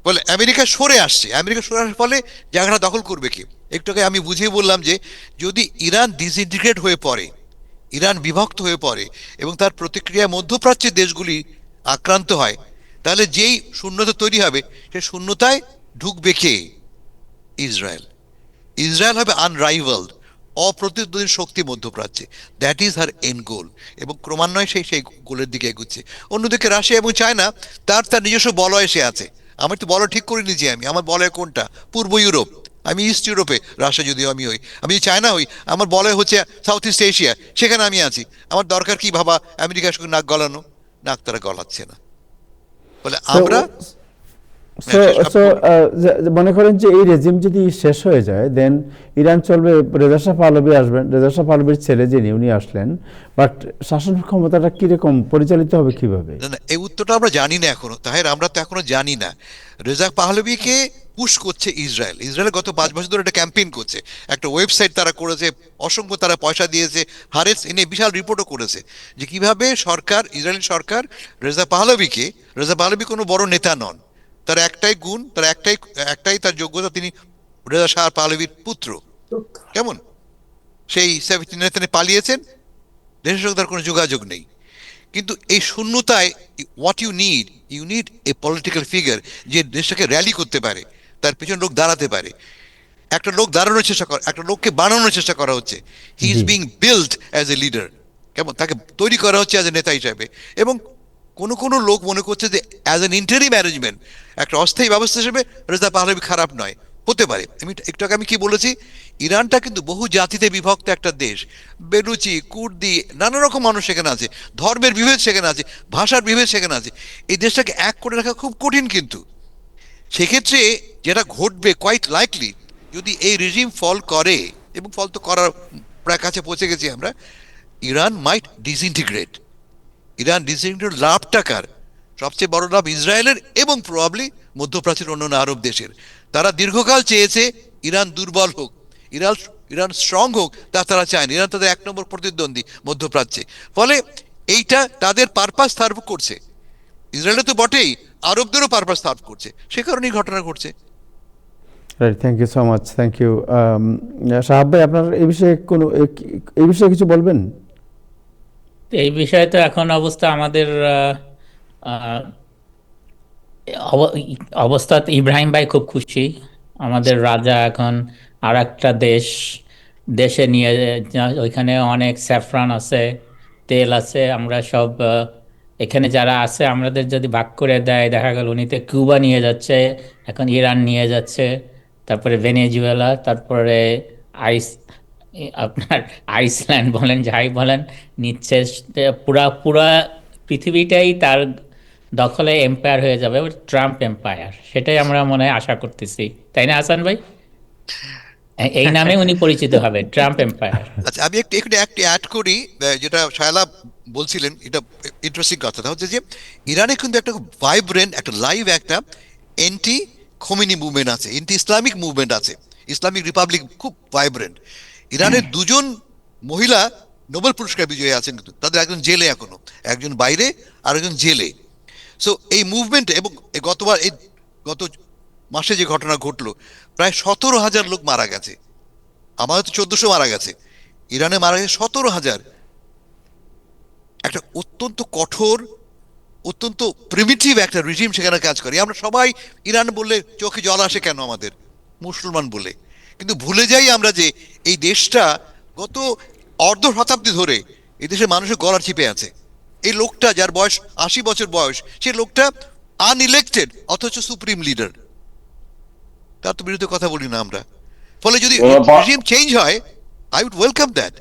বলে আমেরিকা সরে আসছে, আমেরিকা সরে আসার ফলে জায়গাটা দখল করবে কি? একটু আগে আমি বুঝিয়ে বললাম যে যদি ইরান ডিসইন্টিগ্রেট হয়ে পড়ে, ইরান বিভক্ত হয়ে পড়ে এবং তার প্রতিক্রিয়ায় মধ্যপ্রাচ্যের দেশগুলি আক্রান্ত হয়, তাহলে যেই শূন্যতা তৈরি হবে সেই শূন্যতায় ঢুকবে কে? ইসরায়েল। ইসরায়েল হবে আনরাইভালড, অপ্রতিদ্বন্দ্বী শক্তি মধ্যপ্রাচ্যে। দ্যাট ইজ হার এন্ড গোল, এবং ক্রমান্বয়ে সেই গোলের দিকে এগুচ্ছে। অন্যদিকে রাশিয়া এবং চায়না তার নিজস্ব বলয় সে আছে। আমি তো বলয় ঠিক করে নিয়েছি, আমার বলয় কোনটা? পূর্ব ইউরোপ, আমি ইস্ট ইউরোপে, রাশিয়া যদিও আমি হই, আমি যদি চায়না হই আমার বলয় হচ্ছে সাউথ ইস্ট এশিয়া, সেখানে আমি আছি। আমার দরকার কি ভাবা আমেরিকার সঙ্গে নাক গলানো? নাক তারা গলাচ্ছে না। বলে আমরা মনে করেন যে এই রেজিম যদি শেষ হয়ে যায়, দেন ইরান চলবে, রেজা শাহ পাহলভি আসবেন, রেজা শাহ পাহলভির ছেলে যিনি উনি আসলেন, বাট শাসন ক্ষমতাটা কিরকম পরিচালিত হবে, কিভাবে? না, এই উত্তরটা আমরা জানি না এখনো, তাহের, আমরা তো এখনো জানি না। রেজা পাহলভিকে পুশ করছে ইসরায়েল। ইসরায়েল গত 5 বছর ধরে একটা ক্যাম্পেইন করছে, একটা ওয়েবসাইট তারা করেছে, অসংখ্য তারা পয়সা দিয়েছে, হারেস এনে বিশাল রিপোর্টও করেছে যে কিভাবে সরকার, ইসরায়েলি সরকার রেজা পাহলভি কোনো বড় নেতা নন, তার একটাই গুণ, তার একটাই তার যোগ্যতা, তিনি রেজা শাহ পাহলভির পুত্র। কেমন সেই 17 পালিয়েছেন, দেশের সঙ্গে তার কোনো যোগাযোগ নেই। কিন্তু এই শূন্যতায় what you need a political figure, যে দেশটাকে র্যালি করতে পারে, তার পেছনে লোক দাঁড়াতে পারে। একটা লোক দাঁড়ানোর চেষ্টা করা, একটা লোককে বানানোর চেষ্টা করা হচ্ছে। He is being build as a leader, কেমন তাকে তৈরি করা হচ্ছে অ্যাজ এ নেতা হিসাবে। এবং কোনো লোক মনে করছে যে অ্যাজ এন ইন্টারিম ম্যানেজমেন্ট, একটা অস্থায়ী ব্যবস্থা হিসেবে রেজা পাহলভি খারাপ নয়, হতে পারে। একটু আগে আমি কি বলেছি, ইরানটা কিন্তু বহু জাতিতে বিভক্ত একটা দেশ, বেলুচি, কুর্দি, নানা রকম মানুষ সেখানে আছে, ধর্মের বিভেদ সেখানে আছে, ভাষার বিভেদ সেখানে আছে। এই দেশটাকে এক করে রাখা খুব কঠিন। কিন্তু সেক্ষেত্রে যেটা ঘটবে কোয়াইট লাইকলি, যদি এই রেজিম ফল করে, এবং ফল তো করার প্রায় কাছে পৌঁছে গেছি আমরা, ইরান মাইট ডিসইন্টিগ্রেট। ইরান ডিসইন্টিগ্রেট লাভটা কার? সবচেয়ে বড় লাভ ইসরায়েলের এবং প্রবাবলি মধ্যপ্রাচ্যের অন্যান্য আরব দেশের। তারা দীর্ঘকাল চেয়েছে ইরান দুর্বল হোক, ইরান স্ট্রং হোক, তারা চায় না। ইরান তাদের 1 নম্বর প্রতিদ্বন্দ্বী মধ্যপ্রাচ্যে। ফলে এইটা তাদের পারপাস সার্ভ করছে, ইসরায়েলের তো বটেই, আরবদেরও পারপাস সার্ভ করছে, সে কারণেই ঘটনা ঘটছে। Right, thank you so much, thank you. Sahab ভাই, আপনার এই বিষয়ে কিছু বলবেন? এই বিষয়ে তো এখন অবস্থা আমাদের অবস্থা, ইব্রাহিম ভাই খুব খুশি। আমাদের রাজা এখন আর একটা দেশে নিয়ে, ওইখানে অনেক স্যাফরান আছে, তেল আছে। আমরা সব এখানে যারা আছে আমাদের যদি ভাগ করে দেয়, দেখা গেল উনিতে কিউবা নিয়ে যাচ্ছে, এখন ইরান নিয়ে যাচ্ছে, তারপরে ভেনেজুয়েলা, তারপরে আপনার আইসল্যান্ড বলেন, যাই বলেন, নিচ্ছে। পুরা পৃথিবীটাই তার দখলে এম্পায়ার হয়ে যাবে, ট্রাম্প এম্পায়ার। সেটাই আমরা মনে হয় আশা করতেছি, তাই না হাসান ভাই? এই নামে উনি পরিচিত হবে, ট্রাম্প এম্পায়ার। আচ্ছা, আমি একটু অ্যাড করি, যেটা শায়লা বলছিলেন, এটা ইন্টারেস্টিং কথা হচ্ছে যে ইরানে কিন্তু একটা ভাইব্রেন্ট, একটা লাইভ একটা এন্টি খোমেনি মুভমেন্ট আছে, এন্টি ইসলামিক মুভমেন্ট আছে, ইসলামিক রিপাবলিক খুব ভাইব্রেন্ট। ইরানের 2জন মহিলা নোবেল পুরস্কার বিজয়ী আছেন, কিন্তু তাদের একজন জেলে এখনো, একজন বাইরে আর একজন জেলে। সো এই মুভমেন্ট, এবং গত মাসে যে ঘটনা ঘটলো, প্রায় 17,000 লোক মারা গেছে। আমাদের তো 1400 মারা গেছে, ইরানে মারা গেছে 17,000। একটা অত্যন্ত কঠোর, অত্যন্ত প্রিমিটিভ একটা রিজিম সেখানে কাজ করে। আমরা সবাই ইরান বললে চোখে জল আসে কেন আমাদের, মুসলমান বলে, কিন্তু ভুলে যাই আমরা যে এই দেশটা গত অর্ধ শতাব্দী ধরে এই দেশের মানুষের গলার চিপে আছে। এই লোকটা, যার বয়স 80 বছর বয়স, সেই লোকটা আনইলেক্টেড, অথচ সুপ্রিম লিডার, তার তো বিরুদ্ধে কথা বলি না আমরা। ফলে যদি রিজিম চেঞ্জ হয়, I would welcome that.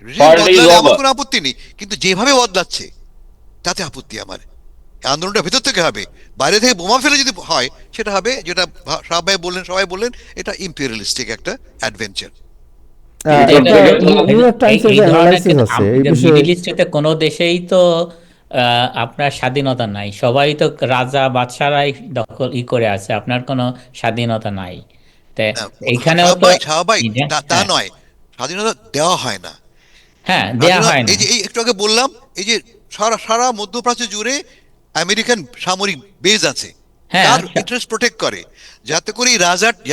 Regime Party is বদলালে আমার over. কোনো আপত্তি নেই, কিন্তু যেভাবে বদলাচ্ছে তাতে আপত্তি আমার। এই আন্দোলনটা ভেতর থেকে হবে, বাইরে থেকে বোমা ফেলে যদি হয় সেটা হবে, যেটা শাহ ভাই বললেন, সবাই বললেন, এটা ইম্পেরিয়ালিস্টিক একটা অ্যাডভেঞ্চার। কিন্তু এটা নিউ ইয়র্ক টাইমসের এই যে ধরনের অ্যানালাইসিস কিন্তু আছে এই বিষয়ে মিডিল ইস্টেতে কোনো দেশেই তো আপনার স্বাধীনতা নাই, সবাই তো রাজা বাদশারাই করে আছে, আপনার কোনো স্বাধীনতা নাই। তো এইখানেও তো শাহ ভাই তা হ্যাঁ, নয়, স্বাধীনতা দেওয়া হয় না। হ্যাঁ দেয়া হয় না। এই যে এই একটু আগে বললাম, এই যে সারা সারা মধ্যপ্রাচ্য জুড়ে আমেরিকান সামরিক বেজ আছে, হ্যাঁ তার ইন্টারেস্ট প্রোটেক্ট করে, যাতে করে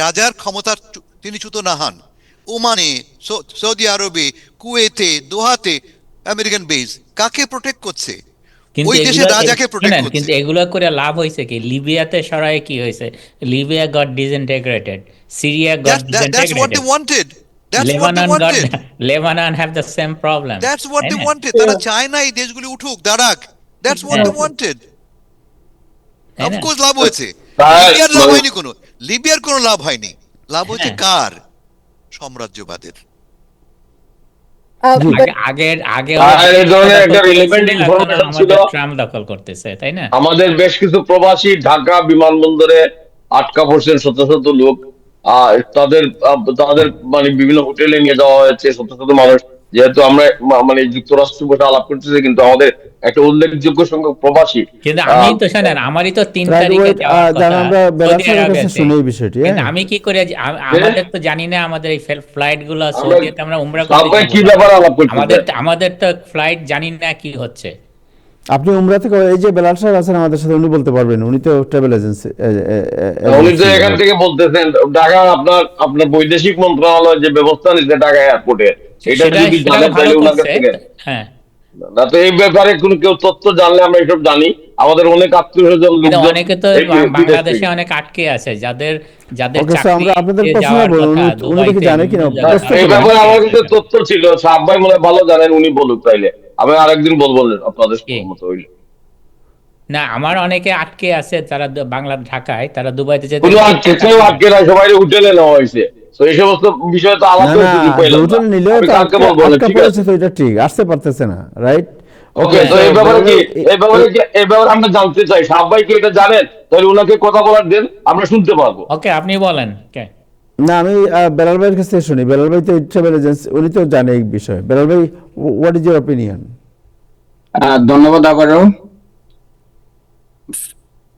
রাজার ক্ষমতার তিনি চ্যুত না হন। ওমানে, সৌদি আরবে, কুয়েতে, দোহাতে আমেরিকান বেজ কাকে প্রোটেক্ট করছে? কিন্তু ওই দেশের এগুলো রাজাকে প্রোটেক্ট শোনেন, করছে। কিন্তু এগুলো করে লাভ হয়েছে কি? লিবিয়াতে সরাই কি হয়েছে? Libya goat disintegrated, Syria goat That's what they disintegrated, wanted. That's what they Lebanon wanted. Lebanon have the same problem, That's what তাই they না? wanted. তারা চায় না এই দেশগুলি উঠুক, দাঁড়াক। That's what they wanted. তাই Of না? course লাভ হয়েছে। তাই লিবিয়ার লাভ মানে- হয়নি কোনো, লিবিয়ার কোনো লাভ হয়নি। লাভ হয়েছে হ্যাঁ। কার? সাম্রাজ্যবাদের। আগে আর এই ধরনের একটা relevant information ছিল। ট্রাম্প দখল করতেছে, তাই না? আমাদের বেশ কিছু প্রবাসী ঢাকা বিমানবন্দরে আটকা পড়ছেন শত শত লোক। তাদের তাদের মানে বিভিন্ন হোটেলে নিয়ে যাওয়া হয়েছে শত শত মানুষ। যেহেতু আমরা মানে যুক্তরাষ্ট্র বসে আলাপ করতেছি, কিন্তু আমাদের একটা উল্লেখযোগ্য সংখ্যক প্রবাসী কিন্তু আমি তো শোনেন, আমারই তো 3 Right, তারিখে wait, যাওয়ার যান কথা আমরা সৌদি বেলাসের কাছে আরবেতে। শুনে এই বিষয়টি। কিন্তু হ্যাঁ আমি কি করে আমাদের তো জানি না, আমাদের এই ফ্লাইট গুলো সৌদিতে আমরা উমরা করতে সবাই যাবো কি না। ব্যাপার আলাপ করতেছে? আমাদের তো ফ্লাইট জানি না কি হচ্ছে। আপনি উমরা থেকে এই যে বেলাল সাহেব আছেন আমাদের সাথে, উনি বলতে পারবেন, উনি তো ট্রাভেল এজেন্সি। উনি তো এখান থেকে বলতেছেন ঢাকা আপনার বৈদেশিক মন্ত্রণালয় যে ব্যবস্থা নিচ্ছে ঢাকা এয়ারপোর্টে, এটা সেটা যদি সেটাও জানেন ভালো তাহলে ওনার কাছ করছে। থেকে। হ্যাঁ, না তো এই ব্যাপারে কোনো কেউ তথ্য জানলে আমরা এসব জানি। আমাদের অনেক আত্মীয় স্বজন কিন্তু লোকজন অনেকে তো এই বিদেশ বাংলাদেশে থেকে। অনেক আটকে আছে, যাদের ওকে, সো চাকরি আমরা আপনাদের প্রশ্ন যাওয়ার বলুন, কথা উনি দেখি দুবাইতে, জানে কিনা। বিভিন্ন না, জায়গায় প্রশ্ন এই করুন। ব্যাপারে আমার আটকে কাছে আছে। তথ্য ছিল, সাহেব ভাই মনে হয় ভালো জানেন, উনি বলুক তাইলে। আমি আরেকদিন বলবো আপনাদের কি? মতো হইলে। না, আমার অনেকে আটকে আছে, তারা বাংলা ঢাকায়, তারা দুবাইতে যেতে কোনো আটকে কেউ আটকে নাই, সবাই হোটেলে নেওয়া হয়েছে। তো এই সমস্ত বিষয়ে তো আলাপ না করে না, কিছু পেলাম না। হোটেল নিলেও আমি তো কালকে বলবো না, আটকা ঠিক পড়েছে, আছে? তো এটা ঠিক, আসতে পারতেছে না, রাইট? ওকে, তো এই ব্যাপারে কি এই ব্যাপারে আমরা জানতে চাই, সাহেব ভাই কি এটা জানেন? তাহলে ওনাকে কথা বলার দেন, আমরা শুনতে পারবো। ওকে, আপনি বলেন। কে? না, আমি বেলাল ভাইয়ের কাছ থেকে শুনি। বেলাল ভাই তো ট্রাভেল এজেন্সি, উনি তো জানে এই বিষয়ে। বেলাল ভাই, হোয়াট ইজ ইউর অপিনিয়ন? ধন্যবাদ আবারও।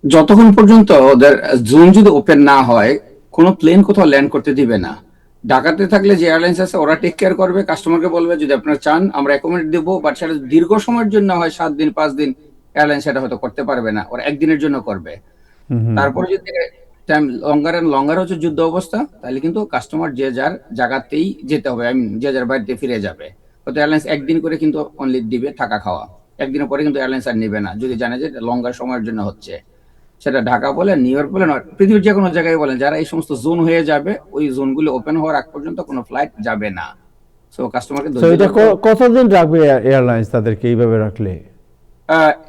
যতক্ষণ পর্যন্ত ওদের জোন যদি ওপেন না হয়, কোনো প্লেন কোথাও ল্যান্ড করতে দিবে না। ঢাকাতে থাকলে যে এয়ারলাইন্স আছে ওরা টেক কেয়ার করবে, কাস্টমারকে বলবে যদি আপনারা চান আমরা অ্যাকোমোডেট দেবো, বাট সেটা দীর্ঘ সময়ের জন্য হয়, 7 দিন 5 দিন, এয়ারলাইন্স সেটা হয়তো করতে পারবে না, ওরা একদিনের জন্য করবে। তারপরে যদি টাইম লঙ্গার হচ্ছে যুদ্ধ অবস্থা, তাহলে কিন্তু কাস্টমার যে যার জায়গাতেই যেতে হবে, যে যার বাড়িতে ফিরে যাবে। হয়তো এয়ারলাইন্স একদিন করে কিন্তু অনলি দিবে থাকা খাওয়া, একদিনের পরে কিন্তু এয়ারলাইন্স আর নিবে না, যদি জানে যে লঙ্গার সময়ের জন্য হচ্ছে। সেটা ঢাকা বলেন, নিউ ইয়র্ক বলেন, পৃথিবীর যে কোনো জায়গায় বলেন, যারা এই সমস্ত জোন হয়ে যাবে, ওই জোনগুলো ওপেন হওয়ার আগ পর্যন্ত কোনো ফ্লাইট যাবে না। সো কাস্টমারকে তো এটা কতদিন রাখবে এয়ারলাইন্স তাদেরকে এইভাবে রাখলে?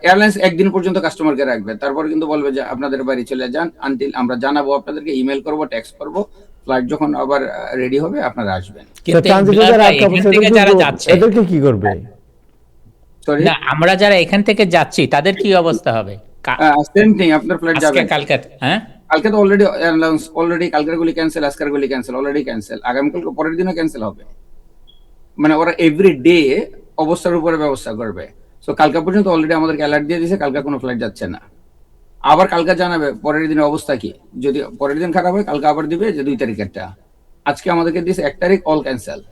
এয়ারলাইন্স একদিন পর্যন্ত কাস্টমারকে রাখবে, তারপর কিন্তু বলবে যে আপনাদের বাড়ি চলে যান, আনটিল আমরা জানাবো, আপনাদেরকে ইমেল করবো, টেক্সট করবো, ফ্লাইট যখন আবার রেডি হবে আপনারা আসবেন। কিন্তু ট্রানজিটে বিলাল যারা ভাই, আটকা এখান পড়ছে থেকে যারা যাচ্ছে, এদেরকে কি করবে? সরি, না আমরা যারা এখান থেকে যাচ্ছি তাদের কি অবস্থা হবে? সেম থিং, আপনার ফ্লাইট আজকে যাবে কালকে, হ্যাঁ কালকে তো অলরেডি কালকের গুলি ক্যান্সেল, আজকের গুলি ক্যান্সেল, অলরেডি ক্যান্সেল, আগামীকাল পরের দিনও ক্যান্সেল হবে। মানে ওরা এভরি ডে অবস্থার উপরে ব্যবস্থা করবে। সো কালকে পর্যন্ত অলরেডি আমাদেরকে অ্যালার্ট দিয়ে দিয়েছে, কালকে কোনো ফ্লাইট যাচ্ছে না। আবার কালকে জানাবে পরের দিনের অবস্থা কি, যদি পরের দিন খারাপ হয় কালকে আবার দিবে যে 2 তারিখেরটা। আজকে আমাদেরকে দিয়েছে 1 তারিখ অল ক্যান্সেল।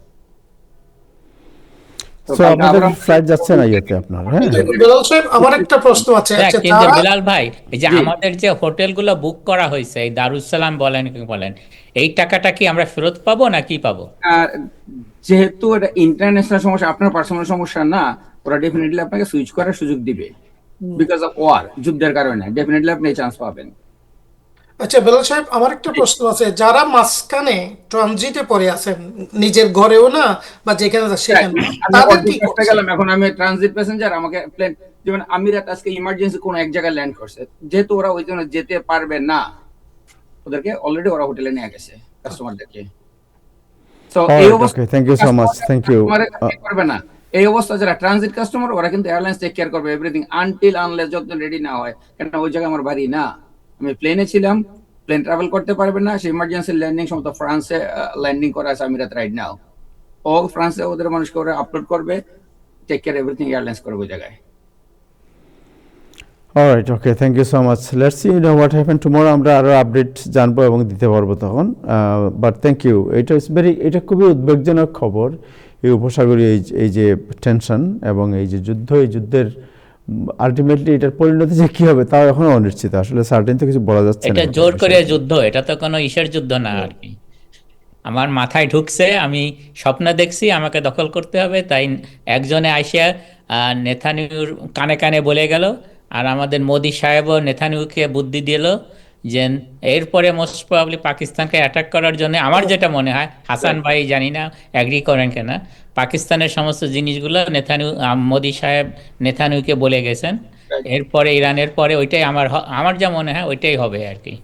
সো আপনাদের ফ্লাইট যাচ্ছে না ইয়েতে আপনার? হ্যাঁ, বেলাল সাহেব, আমার একটা প্রশ্ন আছে। দেখ, আচ্ছা, কিন্তু তারা বিলাল ভাই, এই যে আমাদের যে হোটেলগুলো বুক করা হয়েছে, এই দারুসালাম বলেন কি বলেন, এই টাকাটা কি আমরা ফেরত পাবো না কি পাবো? যেহেতু এটা ইন্টারন্যাশনাল সমস্যা, আপনার পার্সোনাল সমস্যা না, ওরা ডেফিনেটলি আপনাকে সুইচ করার সুযোগ দিবে। বিকজ অফ ওয়ার, যুদ্ধের কারণে ডেফিনেটলি আপনি চান্স পাবেন। আচ্ছা বেলাল সাহেব, আমার একটা প্রশ্ন আছে। যারা মাঝখানে ট্রানজিটে পড়ে আছেন, নিজের ঘরেও না বা যেখানে সেখানে, তাদের কি করতে গেলাম এখন আমি ট্রানজিট প্যাসেঞ্জার, আমাকে প্লেন, যেমন আমিরাত আজকে ইমার্জেন্সি কোন এক জায়গায় ল্যান্ড করছে, যেহেতু ওরা ওই জন্য যেতে পারবে না, ওদেরকে অলরেডি ওরা হোটেলে নিয়ে গেছে কাস্টমারদেরকে। সো All এই right, অবস্থা okay, thank you so much. Thank you. করবে না, এই অবস্থা যারা ট্রানজিট কাস্টমার ওরা কিন্তু এয়ারলাইন্স টেক কেয়ার করবে এভরিথিং আনটিল আনলেস যত রেডি না হয়, কেন ওই জায়গায় আমার বাড়ি না, আমি প্লেনে ছিলাম, প্লেন ট্রাভেল করতে পারবে না, সে ইমার্জেন্সি ল্যান্ডিং সমস্ত ফ্রান্সে ল্যান্ডিং করা আছে আমিরাত রাইট নাও, ও ফ্রান্সে ওদের মানুষকে ওরা আপলোড করবে, টেক কেয়ার এভরিথিং এয়ারলাইন্স করবে ওই জায়গায়। All right, okay, thank you so much. Let's see what happened tomorrow. আমরা আরো আপডেট জানবো এবং দিতে পারবো তখন। But thank you. এটা খুবই উদ্বেগজনক খবর, এই উপসাগরীয় এই যে টেনশন এবং এই যে যুদ্ধ, এই যুদ্ধের আলটিমেটলি এটার পরিণতি যে কি হবে তাও এখনো অনিশ্চিত, আসলে সার্টেন তো কিছু বলা যাচ্ছে না। এটা জোর করে যুদ্ধ, এটা তো কোনো ইসের যুদ্ধ না আর কি। আমার মাথায় ঢুকছে, আমি স্বপ্ন দেখছি আমাকে দখল করতে হবে, তাই একজনে আইসা নেথানিয়াহুর কানে কানে বলে গেল, আর আমাদের মোদি সাহেবও নেথানিয়াহুকে বুদ্ধি দিল যে এরপরে মোস্ট প্রবাবলি পাকিস্তানকে অ্যাটাক করার জন্য, আমার যেটা মনে হয়, হাসান ভাই জানি না অ্যাগ্রি করেন কিনা, পাকিস্তানের সমস্ত জিনিসগুলো মোদি সাহেব নেথানিয়াহুকে বলে গেছেন, এরপরে ইরানের পরে ওইটাই আমার যা মনে হয় ওইটাই হবে আর কি।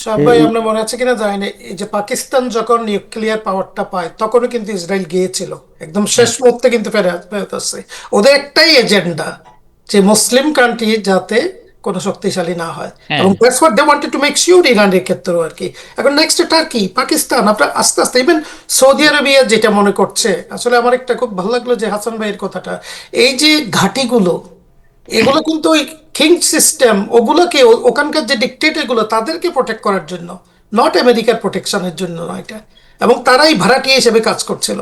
সবাই আপনার মনে আছে কিনা জানি না, এই যে পাকিস্তান যখন নিউক্লিয়ার পাওয়ারটা পায় তখনও কিন্তু ইসরায়েল গিয়েছিল, একদম শেষ মুহূর্তে কিন্তু ফেরত আসছে। ওদের একটাই এজেন্ডা যে মুসলিম কান্ট্রি যাতে কোনো শক্তিশালী না হয়, এবং that's what they wanted to make sure ইরানের ক্ষেত্রেও আর কি। এখন নেক্সট টার্কি, পাকিস্তান, আপনার আস্তে আস্তে ইভেন সৌদি আরবিয়া যেটা মনে করছে, আসলে আমার একটা খুব ভালো লাগলো যে হাসান ভাইয়ের কথাটা, এই যে ঘাঁটিগুলো এগুলো কিন্তু ওই কিং সিস্টেম ওগুলোকে ওখানকার যে ডিক্টেটর গুলো তাদেরকে প্রোটেক্ট করার জন্য, নট আমেরিকার প্রোটেকশনের জন্য নয় এটা, এবং তারাই ভাড়াটিয়া হিসেবে কাজ করছিল।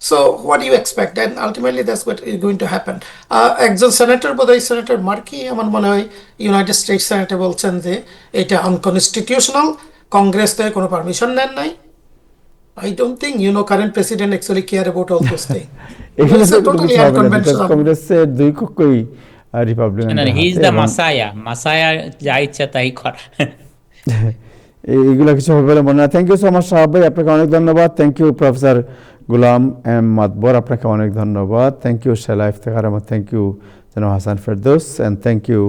So what you expect and ultimately that's what is going to happen. একজন সেনেটর, বোধহয় সেনেটর মার্কি আমার মনে হয় ইউনাইটেড স্টেটস সেনেটর, বলছেন যে এটা আনকনস্টিটিউশনাল, কংগ্রেস থেকে কোনো পারমিশন নেন নাই। I don't think current president actually care about all those things. এখানে It's তো a কোনো totally কিছু হবে না, বিকজ unconventional. কংগ্রেসের দুই কক্ষই রিপাবলিকান। হি ইজ দ্য মাসায়া যা ইচ্ছা তাই কর। এইগুলো কিছু হবে বলে মনে হয়। Thank you so much Sahab ভাই, আপনাকে অনেক ধন্যবাদ। Thank you professor Gulam M Matbar, আপনাকে অনেক ধন্যবাদ। থ্যাংক ইউ শালা ইফতেখার আহমদ, থ্যাংক ইউ জনাব Hasan Ferdous, and thank you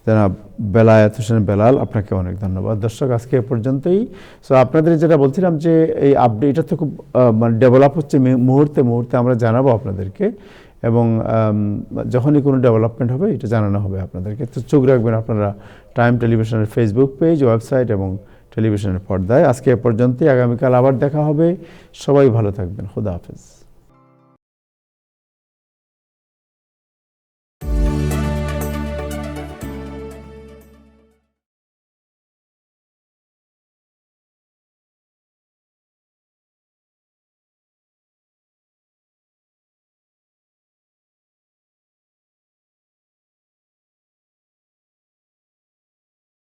জনাব বেলায়েত হোসেন বেলাল, আপনাকে অনেক ধন্যবাদ। দর্শক আজকে এ পর্যন্তই। সো আপনাদের যেটা বলছিলাম যে এই আপডেট, এটা তো খুব মানে ডেভেলপ হচ্ছে মুহূর্তে মুহূর্তে, আমরা জানাবো আপনাদেরকে, এবং যখনই কোনো ডেভেলপমেন্ট হবে এটা জানানো হবে আপনাদেরকে। তো চোখ রাখবেন আপনারা টাইম টেলিভিশনের ফেসবুক পেজ, ওয়েবসাইট এবং টেলিভিশনের পর্দায়। আজকে এ পর্যন্তই, আগামীকাল আবার দেখা হবে। সবাই ভালো থাকবেন, খুদা হাফেজ।